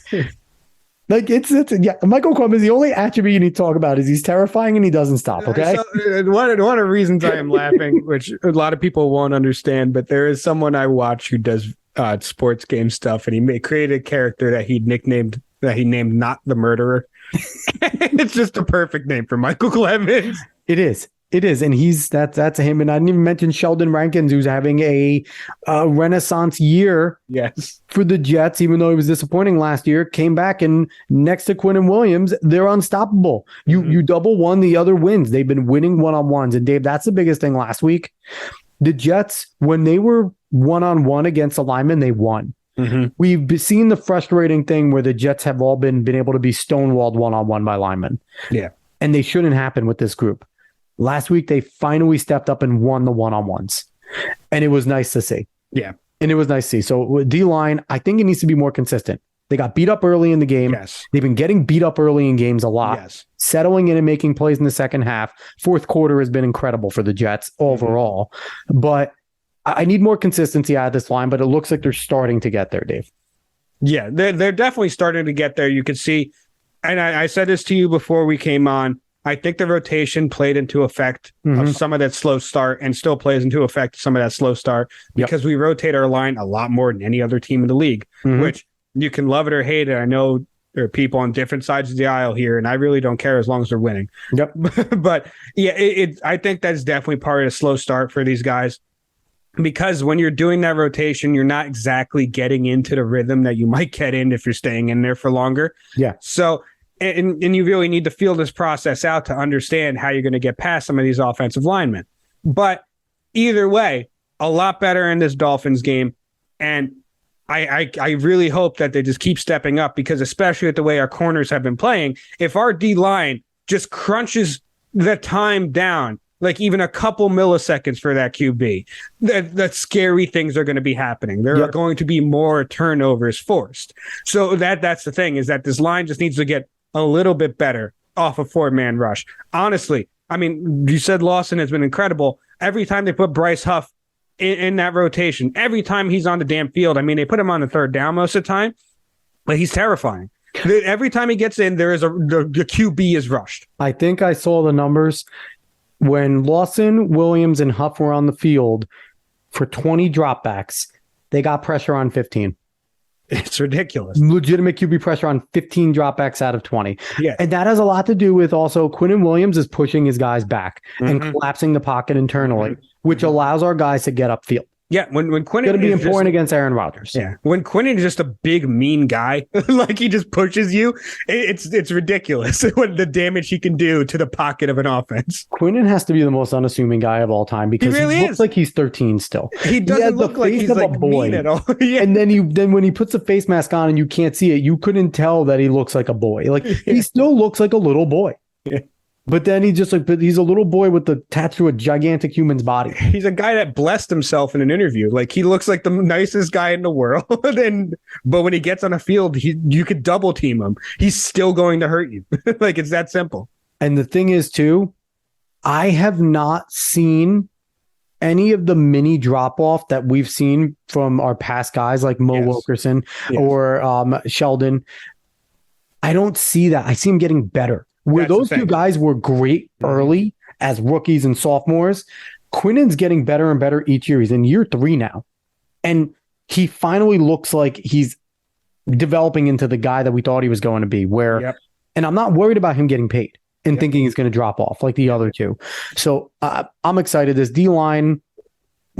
Michael Clemens, the only attribute you need to talk about is he's terrifying and he doesn't stop, okay? So, one of the reasons I am laughing, which a lot of people won't understand, but there is someone I watch who does sports game stuff, and he created a character that he named Not the Murderer. It's just a perfect name for Michael Clemens. It is. And that's him. And I didn't even mention Sheldon Rankins, who's having a renaissance year for the Jets, even though he was disappointing last year, came back, and next to Quinton Williams, they're unstoppable. You double one, the other wins. They've been winning one-on-ones. And Dave, that's the biggest thing last week. The Jets, when they were one-on-one against a lineman, they won. Mm-hmm. We've seen the frustrating thing where the Jets have all been able to be stonewalled one-on-one by linemen. Yeah. And they shouldn't happen with this group. Last week, they finally stepped up and won the one-on-ones. And it was nice to see. Yeah. And it was nice to see. So D-line, I think it needs to be more consistent. They got beat up early in the game. Yes. They've been getting beat up early in games a lot. Yes. Settling in and making plays in the second half. Fourth quarter has been incredible for the Jets overall. Mm-hmm. But I need more consistency out of this line, but it looks like they're starting to get there, Dave. Yeah, they're definitely starting to get there. You can see, and I said this to you before we came on, I think the rotation played into effect of some of that slow start and still plays into effect some of that slow start because we rotate our line a lot more than any other team in the league, which you can love it or hate it. I know there are people on different sides of the aisle here, and I really don't care as long as they're winning. Yep. But yeah, I think that's definitely part of the slow start for these guys. Because when you're doing that rotation, you're not exactly getting into the rhythm that you might get in if you're staying in there for longer. Yeah. So, and you really need to feel this process out to understand how you're going to get past some of these offensive linemen. But either way, a lot better in this Dolphins game. And I really hope that they just keep stepping up because especially with the way our corners have been playing, if our D-line just crunches the time down, like even a couple milliseconds for that QB, that scary things are going to be happening. There are going to be more turnovers forced. So that's the thing, is that this line just needs to get a little bit better off a 4-man rush. Honestly, I mean, you said Lawson has been incredible. Every time they put Bryce Huff in that rotation, every time he's on the damn field, I mean, they put him on the third down most of the time, but he's terrifying. Every time he gets in, the QB is rushed. I think I saw the numbers. When Lawson, Williams, and Huff were on the field for 20 dropbacks, they got pressure on 15. It's ridiculous. Legitimate QB pressure on 15 dropbacks out of 20. Yeah. And that has a lot to do with also Quinton Williams is pushing his guys back and collapsing the pocket internally, which allows our guys to get upfield. Yeah, when Quinton going to be important against Aaron Rodgers. Yeah, when Quinton is just a big mean guy, like he just pushes you, it's ridiculous what the damage he can do to the pocket of an offense. Quinton has to be the most unassuming guy of all time because he looks like he's 13 still. He doesn't look like he's like a boy mean at all. Yeah. And then when he puts a face mask on and you can't see it, you couldn't tell that he looks like a boy. Like he still looks like a little boy. Yeah. But then but he's a little boy with the tattoo of a gigantic human's body. He's a guy that blessed himself in an interview. Like, he looks like the nicest guy in the world. But when he gets on a field, you could double team him. He's still going to hurt you. Like, it's that simple. And the thing is, too, I have not seen any of the mini drop off that we've seen from our past guys like Mo Wilkerson or Sheldon. I don't see that. I see him getting better. Where those two guys were great early as rookies and sophomores, Quinnen's getting better and better each year. He's in year 3 now. And he finally looks like he's developing into the guy that we thought he was going to be. And I'm not worried about him getting paid and thinking he's going to drop off like the other two. So I'm excited. This D-line,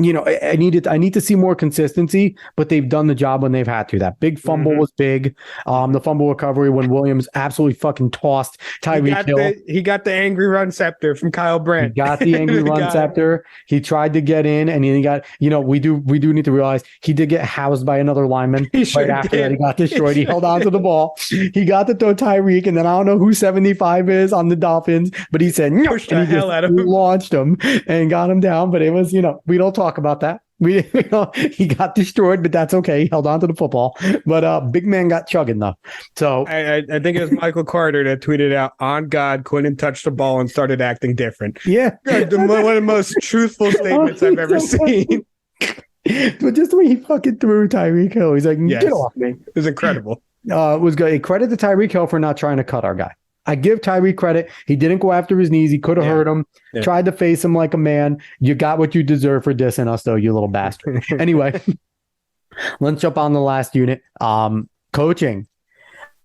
I need to see more consistency, but they've done the job when they've had to. That big fumble was big. The fumble recovery when Williams absolutely fucking tossed Tyreek Hill. He got the angry run scepter from Kyle Brandt. He got the angry run scepter. He tried to get in, and he got, we do need to realize he did get housed by another lineman after that. He got destroyed. He held on to the ball. He got to throw Tyreek, and then I don't know who 75 is on the Dolphins, but he said, no, pushed the hell out of him. Launched him and got him down. But it was, we don't talk about that. He got destroyed, but that's okay. He held on to the football. But big man got chugging though. So I think it was Michael Carter that tweeted out, "On God, Quinnen touched the ball and started acting different." Yeah, one of the most truthful statements I've ever seen. But just the way he fucking threw Tyreek Hill, he's like, "Get off me!" It was incredible. It was good. Credit to Tyreek Hill for not trying to cut our guy. I give Tyreek credit. He didn't go after his knees. He could have hurt him. Tried to face him like a man. You got what you deserve for dissing us, though, you little bastard. Anyway, let's jump on the last unit. Coaching.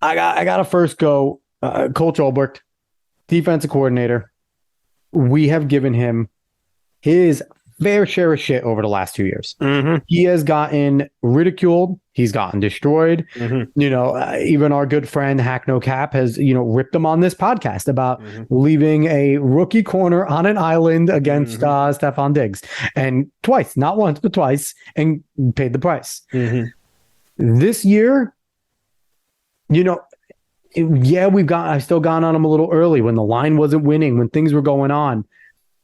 I got to first go. Coach Ulbricht, defensive coordinator. We have given him his fair share of shit over the last 2 years. He has gotten ridiculed. He's gotten destroyed. Even our good friend Hack No Cap has, ripped him on this podcast about leaving a rookie corner on an island against Stephon Diggs. And twice, not once, but twice, and paid the price. This year, I've still gone on him a little early when the line wasn't winning, when things were going on.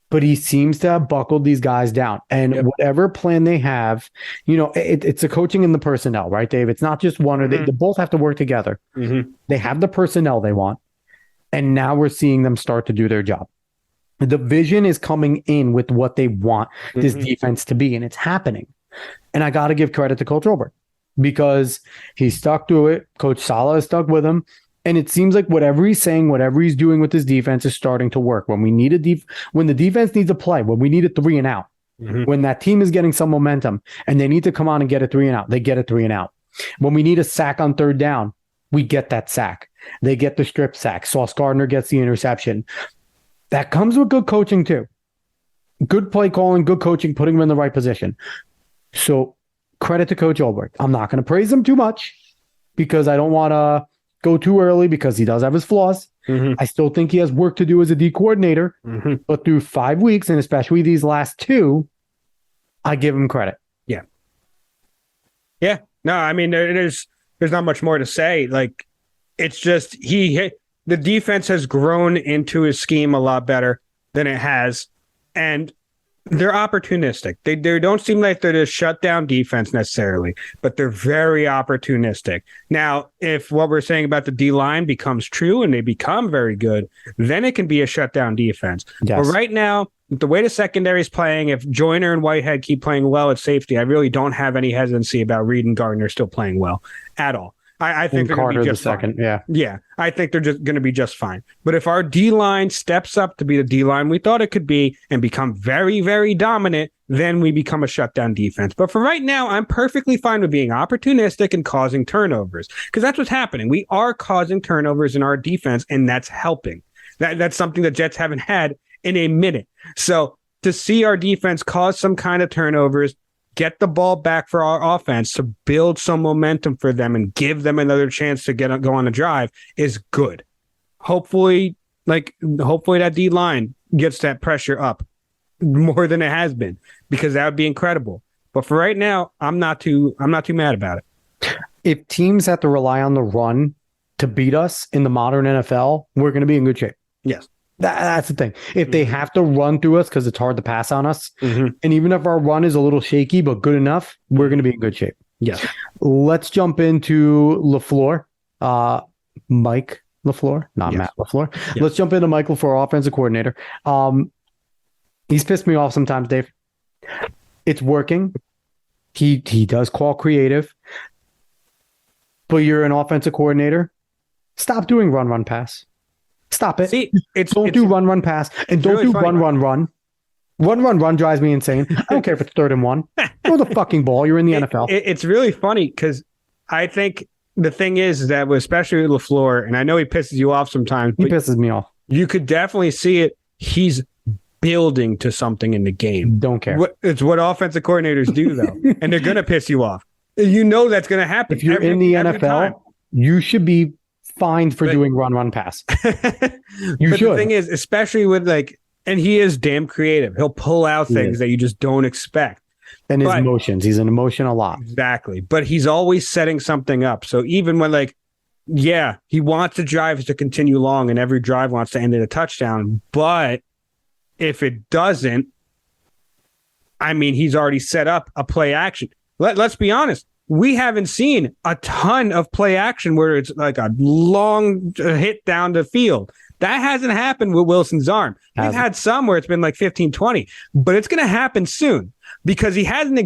But he seems to have buckled these guys down. And whatever plan they have, it's the coaching and the personnel, right, Dave? It's not just one, or they both have to work together. They have the personnel they want. And now we're seeing them start to do their job. The vision is coming in with what they want this defense to be, and it's happening. And I got to give credit to Coach Ulbricht because he stuck to it. Coach Saleh is stuck with him. And it seems like whatever he's saying, whatever he's doing with his defense is starting to work. When we need when the defense needs a play, when we need a 3 and out, when that team is getting some momentum and they need to come on and get a 3 and out, they get a 3 and out. When we need a sack on 3rd down, we get that sack. They get the strip sack. Sauce Gardner gets the interception. That comes with good coaching too. Good play calling, good coaching, putting them in the right position. So credit to Coach Ulbricht. I'm not going to praise him too much because I don't want to go too early because he does have his flaws. I still think he has work to do as a D coordinator, but through 5 weeks, and especially these last 2, I give him credit. Yeah. No, I mean, there's not much more to say. Like, it's just the defense has grown into his scheme a lot better than it has. And they're opportunistic. They don't seem like they're just shut down defense necessarily, but they're very opportunistic. Now, if what we're saying about the D-line becomes true and they become very good, then it can be a shutdown defense. Yes. But right now, the way the secondary is playing, if Joyner and Whitehead keep playing well at safety, I really don't have any hesitancy about Reed and Gardner still playing well at all. I think they're going to be just fine. Yeah, I think they're just going to be just fine. But if our D-line steps up to be the D-line we thought it could be and become very, very dominant, then we become a shutdown defense. But for right now, I'm perfectly fine with being opportunistic and causing turnovers because that's what's happening. We are causing turnovers in our defense, and that's helping. That's something that Jets haven't had in a minute. So to see our defense cause some kind of turnovers, get the ball back for our offense to build some momentum for them and give them another chance to go on a drive is good. Hopefully that D line gets that pressure up more than it has been because that would be incredible. But for right now, I'm not too mad about it. If teams have to rely on the run to beat us in the modern NFL, we're going to be in good shape. Yes. That's the thing. If they have to run through us because it's hard to pass on us, Mm-hmm. and even if our run is a little shaky but good enough, we're going to be in good shape. Yes. Let's jump into LaFleur, Mike LaFleur, not Yes. Matt LaFleur. Yes. Let's jump into Michael LaFleur, offensive coordinator. He's pissed me off sometimes, Dave. It's working. He does call creative, but you're an offensive coordinator. Stop doing run, pass. Stop it. See, Don't do run, pass, and don't really do funny. run. Run drives me insane. I don't care if it's 3rd and 1. Throw the fucking ball. You're in the NFL. It's really funny because I think the thing is that, especially with LaFleur, and I know he pisses you off sometimes, He but pisses me off. you could definitely see it. He's building to something in the game. Don't care. It's what offensive coordinators do, though, and they're going to piss you off. You know that's going to happen. If you're in the NFL, you should be fined for doing run, pass. You but should. The thing is, especially with and he is damn creative. He'll pull out things that you just don't expect. And his emotions. He's an emotion a lot. Exactly. But he's always setting something up. So even when he wants the drives to continue long and every drive wants to end in a touchdown. But if it doesn't, I mean, he's already set up a play action. Let's be honest. We haven't seen a ton of play action where it's like a long hit down the field. That hasn't happened with Wilson's arm. We've had some where it's been like 15, 20, but it's going to happen soon because he hasn't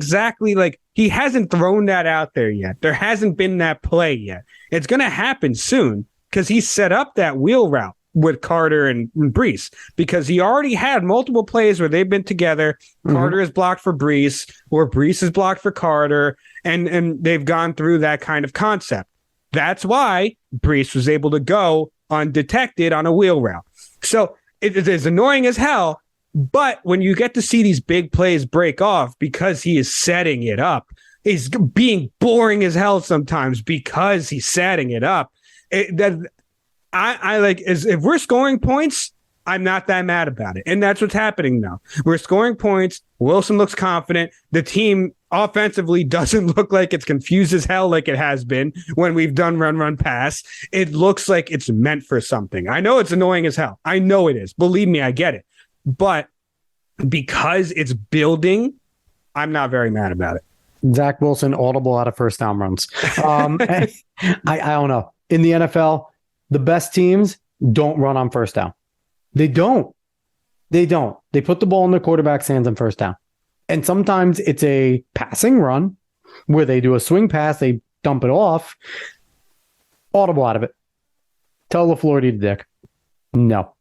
he hasn't thrown that out there yet. There hasn't been that play yet. It's going to happen soon because he set up that wheel route with Carter and Brees because he already had multiple plays where they've been together. Mm-hmm. Carter is blocked for Brees or Brees is blocked for Carter, and they've gone through that kind of concept. That's why Brees was able to go undetected on a wheel route. So it is annoying as hell, but when you get to see these big plays break off because he is setting it up, he's being boring as hell sometimes because he's setting it up. If we're scoring points, I'm not that mad about it. And that's what's happening now. We're scoring points. Wilson looks confident. The team offensively doesn't look like it's confused as hell like it has been when we've done run, pass. It looks like it's meant for something. I know it's annoying as hell. I know it is. Believe me, I get it. But because it's building, I'm not very mad about it. Zach Wilson audible out of first down runs. I don't know. In the NFL, the best teams don't run on first down. They don't. They put the ball in the quarterback's hands on first down. And sometimes it's a passing run where they do a swing pass, they dump it off. Audible out of it. Tell LaFleur to eat a dick. No.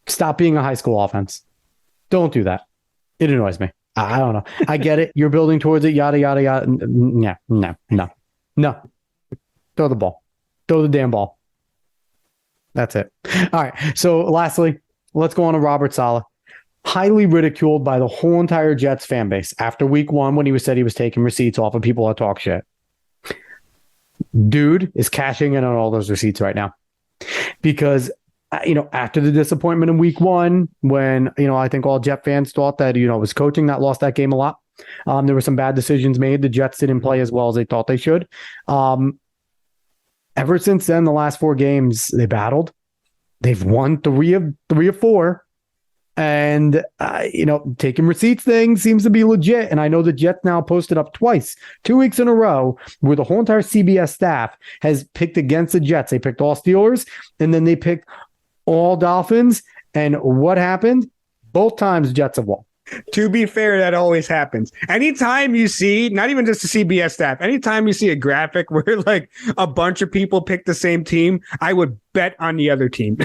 Stop being a high school offense. Don't do that. It annoys me. I don't know. I get it. You're building towards it, yada, yada, yada. Yeah, no. Throw the ball. Throw the damn ball. That's it. All right. So lastly, let's go on to Robert Saleh. Highly ridiculed by the whole entire Jets fan base after week 1 when he said he was taking receipts off of people that talk shit. Dude is cashing in on all those receipts right now because, after the disappointment in week 1, when, I think all Jet fans thought that, it was coaching that lost that game a lot. There were some bad decisions made. The Jets didn't play as well as they thought they should. Ever since then, the last 4 games they battled, they've won 3 of 4. And, taking receipts thing seems to be legit. And I know the Jets now posted up twice, 2 weeks in a row, where the whole entire CBS staff has picked against the Jets. They picked all Steelers, and then they picked all Dolphins. And what happened? Both times Jets have won. To be fair, that always happens. Anytime you see, not even just the CBS staff, anytime you see a graphic where a bunch of people pick the same team, I would bet on the other team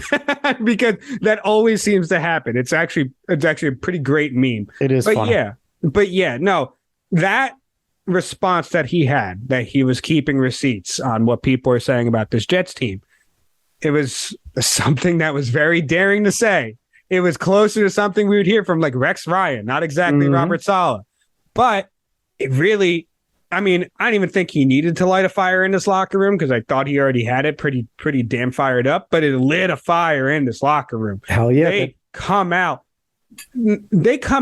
because that always seems to happen. It's actually a pretty great meme. It is funny. No, that response that he had, that he was keeping receipts on what people are saying about this Jets team, it was something that was very daring to say. It was closer to something we would hear from Rex Ryan, not exactly Robert Saleh. But it really, I didn't even think he needed to light a fire in this locker room because I thought he already had it pretty damn fired up, but it lit a fire in this locker room. Hell yeah. They come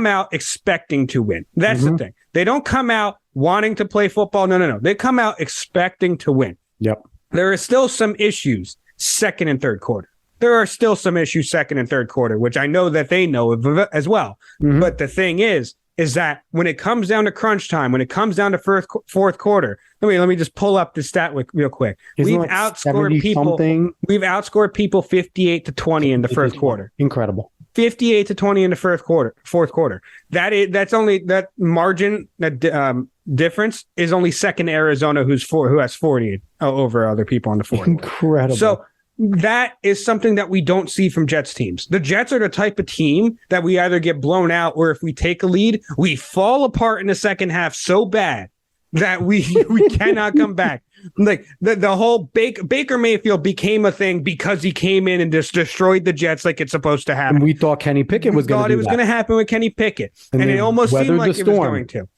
out expecting to win. That's the thing. They don't come out wanting to play football. No. They come out expecting to win. Yep. There are still some issues second and third quarter. there are still some issues second and third quarter, which I know that they know as well. Mhm. But the thing is that when it comes down to crunch time, when it comes down to fourth quarter, let me just pull up the stat real quick. Isn't We've like outscored 70 people. something? We've outscored people 58-20 in the first quarter. Incredible. 58-20 in the fourth quarter. That's only that margin, that difference is only second to Arizona, who has 40 over other people on the floor. Incredible. So that is something that we don't see from Jets teams. The Jets are the type of team that we either get blown out, or if we take a lead, we fall apart in the second half so bad that we cannot come back. Like the whole Baker Mayfield became a thing because he came in and just destroyed the Jets like it's supposed to happen. And we thought Kenny Pickett was going to do that. It was going to happen with Kenny Pickett. And it almost seemed weathered like the it was storm. going to.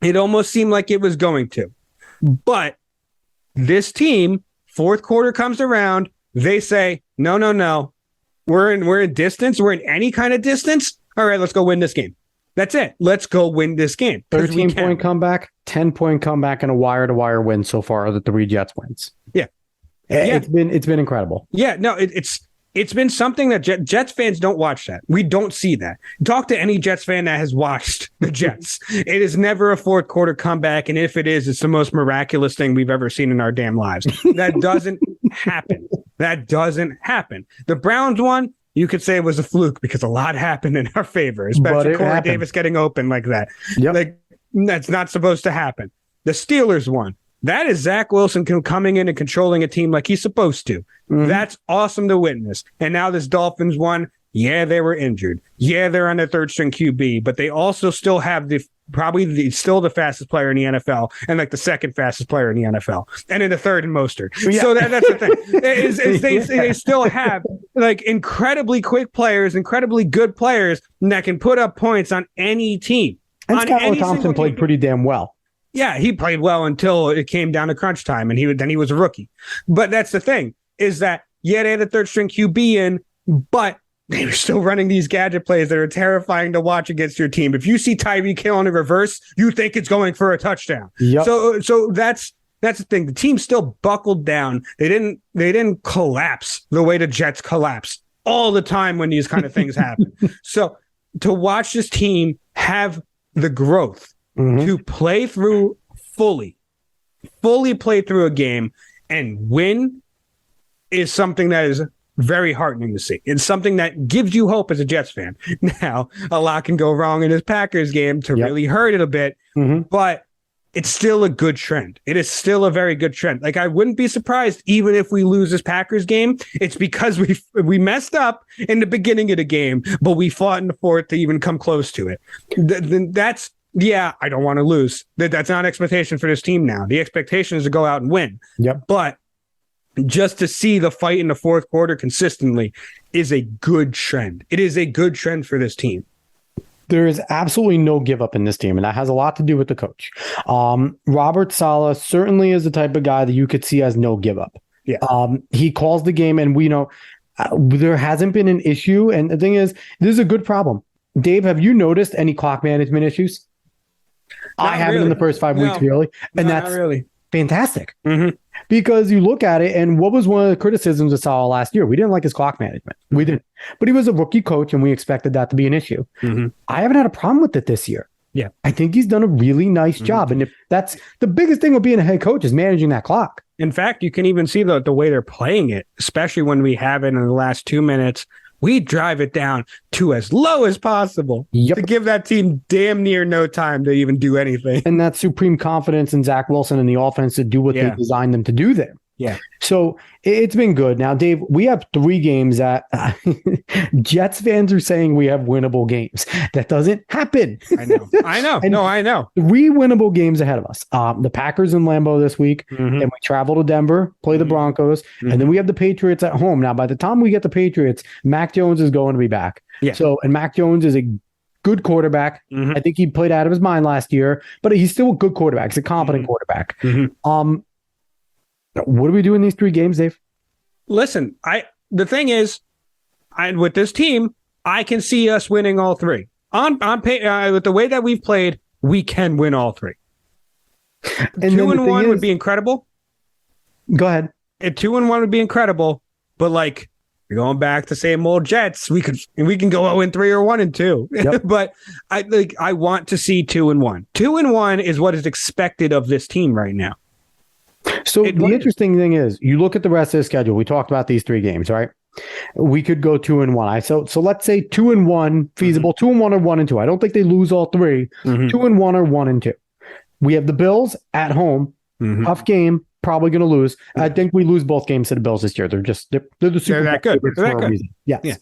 It almost seemed like it was going to. But this team, fourth quarter comes around, they say, no. We're in distance. We're in any kind of distance. All right, let's go win this game. That's it. Let's go win this game. 13-point comeback, 10-point comeback, and a wire-to-wire win so far are the 3 Jets wins. Yeah. It's been incredible. Yeah, no, it's been something that Jets fans don't watch that. We don't see that. Talk to any Jets fan that has watched the Jets. It is never a fourth quarter comeback, and if it is, it's the most miraculous thing we've ever seen in our damn lives. That doesn't happen. That doesn't happen. The Browns one, you could say it was a fluke because a lot happened in our favor, especially Corey Davis getting open like that. Yep. Like, that's not supposed to happen. The Steelers one, that is Zach Wilson coming in and controlling a team like he's supposed to. Mm-hmm. That's awesome to witness. And now this Dolphins one, yeah, they were injured. Yeah, they're on their third string QB, but they also still have still the fastest player in the NFL and like the second fastest player in the NFL and in the third in Mostert. Yeah. So that's the thing. They still have like incredibly quick players, incredibly good players that can put up points on any team. And Skylar Thompson played pretty damn well. Yeah, he played well until it came down to crunch time, and then he was a rookie. But that's the thing, is that, yeah, they had a third string QB in, but they were still running these gadget plays that are terrifying to watch against your team. If you see Tyreek Hill in a reverse, you think it's going for a touchdown. Yep. So that's the thing. The team still buckled down. They didn't collapse the way the Jets collapse all the time when these kind of things happen. So to watch this team have the growth to play through fully play through a game and win is something that is very heartening to see. It's something that gives you hope as a Jets fan. Now, a lot can go wrong in this Packers game to really hurt it a bit, but it's still a good trend. It is still a very good trend. Like, I wouldn't be surprised even if we lose this Packers game. It's because we messed up in the beginning of the game, but we fought in the fourth to even come close to it. That's, yeah, I don't want to lose. That's not an expectation for this team now. The expectation is to go out and win. Yep. But just to see the fight in the fourth quarter consistently is a good trend. It is a good trend for this team. There is absolutely no give up in this team, and that has a lot to do with the coach. Robert Saleh certainly is the type of guy that you could see as no give up. Yeah. He calls the game, and we know there hasn't been an issue. And the thing is, this is a good problem. Dave, have you noticed any clock management issues? I haven't in the first 5 weeks, really. And that's really fantastic. Because you look at it, and what was one of the criticisms of Saleh last year? We didn't like his clock management. We didn't. But he was a rookie coach, and we expected that to be an issue. I haven't had a problem with it this year. Yeah. I think he's done a really nice job. And if that's the biggest thing with being a head coach is managing that clock. In fact, you can even see the way they're playing it, especially when we have it in the last 2 minutes. We drive it down to as low as possible to give that team damn near no time to even do anything. And that supreme confidence in Zach Wilson and the offense to do what they designed them to do there. Yeah. So it's been good. Now, Dave, we have 3 games that Jets fans are saying we have winnable games. That doesn't happen. I know. I know. 3 winnable games ahead of us. The Packers in Lambeau this week, and we travel to Denver, play the Broncos, and then we have the Patriots at home. Now, by the time we get the Patriots, Mac Jones is going to be back. Yeah. So, and Mac Jones is a good quarterback. I think he played out of his mind last year, but he's still a good quarterback. He's a competent quarterback. What do we do in these 3 games, Dave? Listen, the thing is, with this team, I can see us winning all 3. With the way that we've played, we can win all 3. And 2-1 would be incredible. Go ahead. 2-1 would be incredible, but like We're going back to same old Jets. We can go 0-3 or 1-2. Yep. But I want to see 2-1. 2-1 is what is expected of this team right now. So the interesting thing is, you look at the rest of the schedule. We talked about these 3 games, right? We could go 2-1. So let's say 2-1 feasible, 2-1 or 1-2. I don't think they lose all 3. 2-1 or 1-2. We have the Bills at home. Tough game. Probably going to lose. I think we lose both games to the Bills this year. They're the Super Bowl favorites for a reason. Yes. Yeah.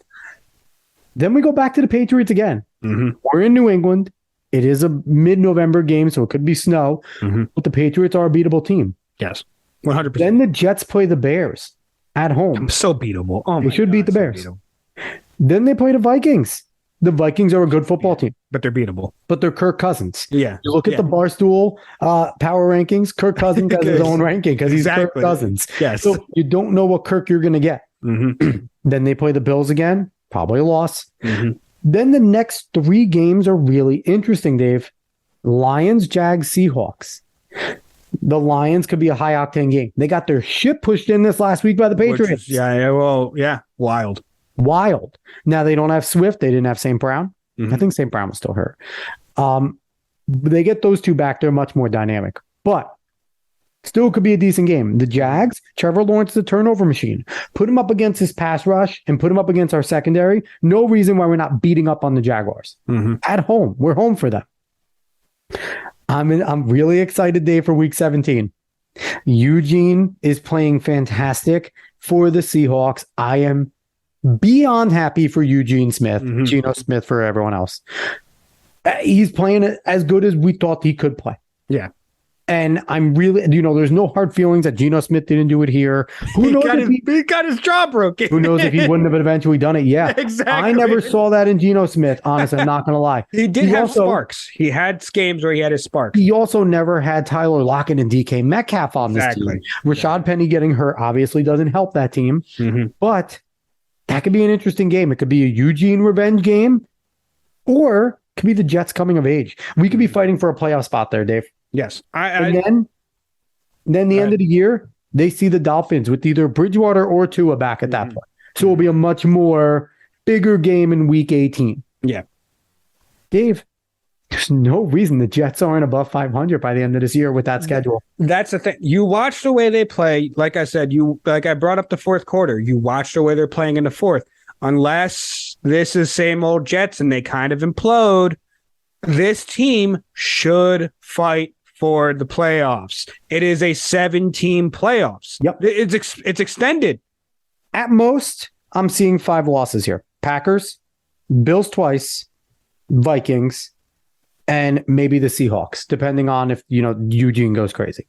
Then we go back to the Patriots again. We're in New England. It is a mid-November game, so it could be snow. But the Patriots are a beatable team. Yes, 100%. Then the Jets play the Bears at home. So beatable. Oh, they should beat the Bears. Then they play the Vikings. The Vikings are a good football team. But they're beatable. But they're Kirk Cousins. Yeah. You look at the Barstool power rankings, Kirk Cousins has his own ranking because he's Kirk Cousins. Yes. So you don't know what Kirk you're going to get. Then they play the Bills again, probably a loss. Then the next 3 games are really interesting, Dave. Lions, Jags, Seahawks. The Lions could be a high-octane game. They got their shit pushed in this last week by the Patriots. Wild. Now, they don't have Swift. They didn't have St. Brown. I think St. Brown was still hurt. They get those 2 back. They're much more dynamic. But still could be a decent game. The Jags, Trevor Lawrence, the turnover machine. Put him up against his pass rush and put him up against our secondary. No reason why we're not beating up on the Jaguars. At home. We're home for them. I'm really excited, Dave, for week 17. Eugene is playing fantastic for the Seahawks. I am beyond happy for Eugene Smith, Geno Smith for everyone else. He's playing as good as we thought he could play. Yeah. And I'm really, there's no hard feelings that Geno Smith didn't do it here. He got his jaw broken. Who knows if he wouldn't have eventually done it? Yeah. Exactly. I never saw that in Geno Smith, honestly. I'm not going to lie. He did have sparks. He had games where he had his sparks. He also never had Tyler Lockett and DK Metcalf on this team. Rashad Penny getting hurt obviously doesn't help that team. But that could be an interesting game. It could be a Eugene revenge game, or it could be the Jets coming of age. We could be fighting for a playoff spot there, Dave. Yes. And then the end of the year, they see the Dolphins with either Bridgewater or Tua back at that point. So it'll be a much more bigger game in week 18. Yeah. Dave, there's no reason the Jets aren't above 500 by the end of this year with that schedule. That's the thing. You watch the way they play. Like I said, I brought up the fourth quarter. You watch the way they're playing in the fourth. Unless this is same old Jets and they kind of implode, this team should fight for the playoffs. It is a 7-team playoffs. Yep. It's extended. At most, I'm seeing 5 losses here. Packers, Bills twice, Vikings, and maybe the Seahawks, depending on if, Eugene goes crazy.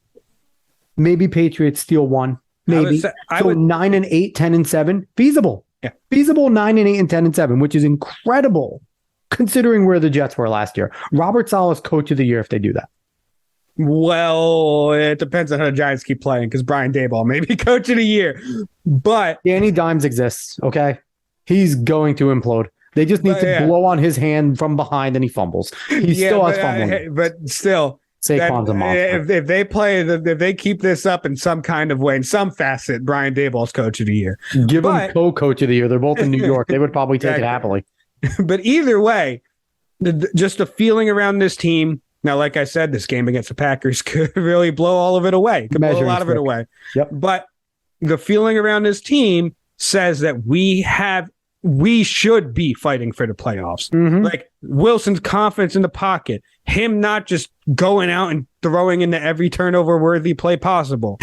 Maybe Patriots steal 1. Maybe. 9-8, 10-7. Feasible. Yeah. Feasible 9-8 and 10-7, which is incredible considering where the Jets were last year. Robert Saleh's coach of the year if they do that. Well, it depends on how the Giants keep playing because Brian Daboll may be coach of the year. But Danny Dimes exists, okay? He's going to implode. They just need to blow on his hand from behind and he fumbles. He still has fumbling. But still, Saquon's a monster. If they play, if they keep this up in some kind of way, in some facet, Brian Daboll's coach of the year. Give him co-coach of the year. They're both in New York. They would probably take it happily. But either way, just the feeling around this team. Now, like I said, this game against the Packers could really blow all of it away. Could blow a lot of it away. Yep. But the feeling around this team says that we should be fighting for the playoffs. Like Wilson's confidence in the pocket, him not just going out and throwing into every turnover worthy play possible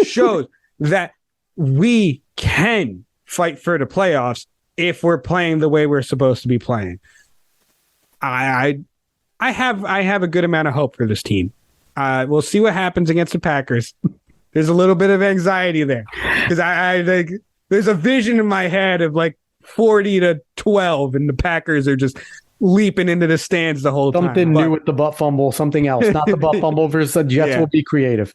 shows that we can fight for the playoffs if we're playing the way we're supposed to be playing. I have a good amount of hope for this team. We'll see what happens against the Packers. There's a little bit of anxiety there because I think there's a vision in my head of like 40-12, and the Packers are just leaping into the stands the whole time. Something new with the butt fumble, something else. Not the butt fumble versus the Jets will be creative.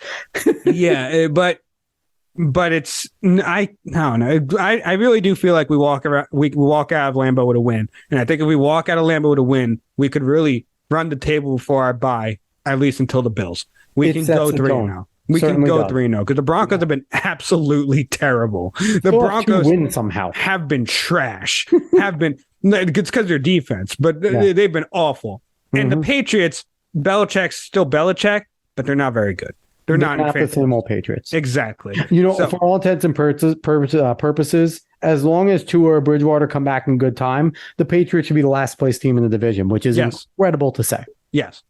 But it's I don't know. I really do feel like we walk out of Lambeau with a win, and I think if we walk out of Lambeau with a win, we could really run the table before our bye, at least until the Bills. We can go 3 now. We Certainly can go does. 3-0 because the Broncos have been absolutely terrible. The Still have Broncos two wins somehow. have been trash. It's because of their defense, but they've been awful. And the Patriots, Belichick's still Belichick, but they're not very good. They're not the same old Patriots. Exactly. For all intents and purposes, as long as Tua or Bridgewater come back in good time, the Patriots should be the last place team in the division, which is incredible to say. Yes.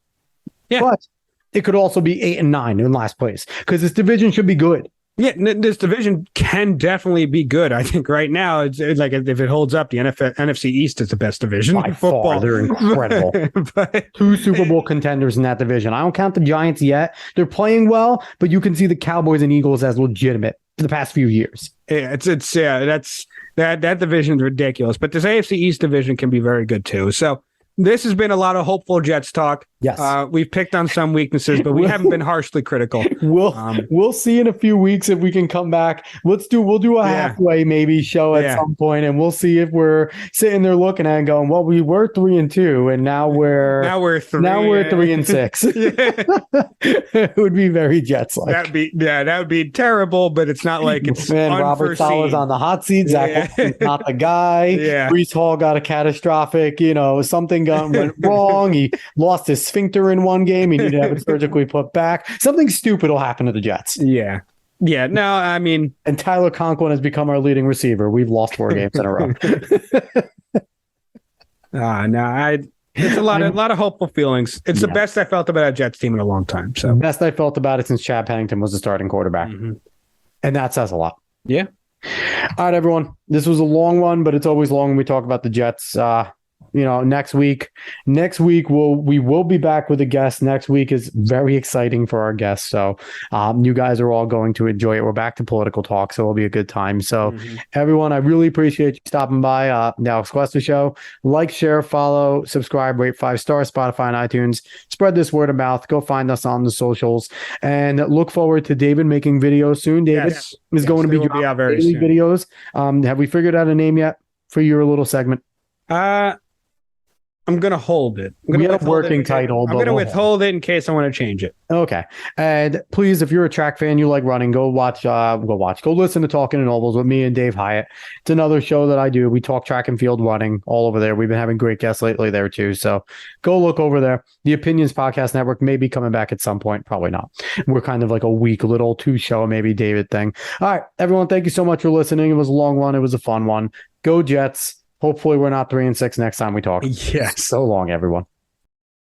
Yeah. But it could also be 8 and 9 in last place because this division should be good. Yeah, this division can definitely be good. I think right now, it's like if it holds up, the NFC East is the best division By in football. far, they're incredible. But 2 Super Bowl contenders in that division. I don't count the Giants yet. They're playing well, but you can see the Cowboys and Eagles as legitimate for the past few years. Yeah, that division is ridiculous. But this AFC East division can be very good too. So this has been a lot of hopeful Jets talk. Yes. We've picked on some weaknesses, but we haven't been harshly critical. We'll see in a few weeks if we can come back. We'll do a halfway maybe show at some point, and we'll see if we're sitting there looking at it and going, well, we were 3-2, and now we're 3-6. It would be very Jets like. That would be terrible, but it's not like it's Robert Saleh's on the hot seat. Zach Wilson's not the guy. Yeah. Breece Hall got a catastrophic, something went wrong. He lost his sphincter in one game. He needed to have it surgically put back. Something stupid will happen to the Jets. Yeah. Yeah. No, I mean. And Tyler Conklin has become our leading receiver. We've lost 4 games in a row. It's a lot of hopeful feelings. It's the best I felt about a Jets team in a long time. So best I felt about it since Chad Pennington was the starting quarterback. Mm-hmm. And that says a lot. Yeah. All right, everyone. This was a long one, but it's always long when we talk about the Jets. Next week we will be back with a guest. Next week is very exciting for our guests. So you guys are all going to enjoy it. We're back to political talk, so it'll be a good time. So everyone, I really appreciate you stopping by the Alex Questa Show. Like, share, follow, subscribe, rate 5 stars, Spotify and iTunes. Spread this word of mouth. Go find us on the socials and look forward to David making videos soon. David is going to be dropping daily videos. Have we figured out a name yet for your little segment? I'm going to hold it. We have a working title. I'm going to withhold it in case I want to change it. Okay. And please, if you're a track fan, you like running, go listen to Talking in Ovals with me and Dave Hyatt. It's another show that I do. We talk track and field running all over there. We've been having great guests lately there too. So go look over there. The Opinions Podcast Network may be coming back at some point. Probably not. We're kind of like a week little 2-show, maybe David thing. All right, everyone. Thank you so much for listening. It was a long one. It was a fun one. Go Jets. Hopefully we're not 3-6 next time we talk. Yes. So long, everyone.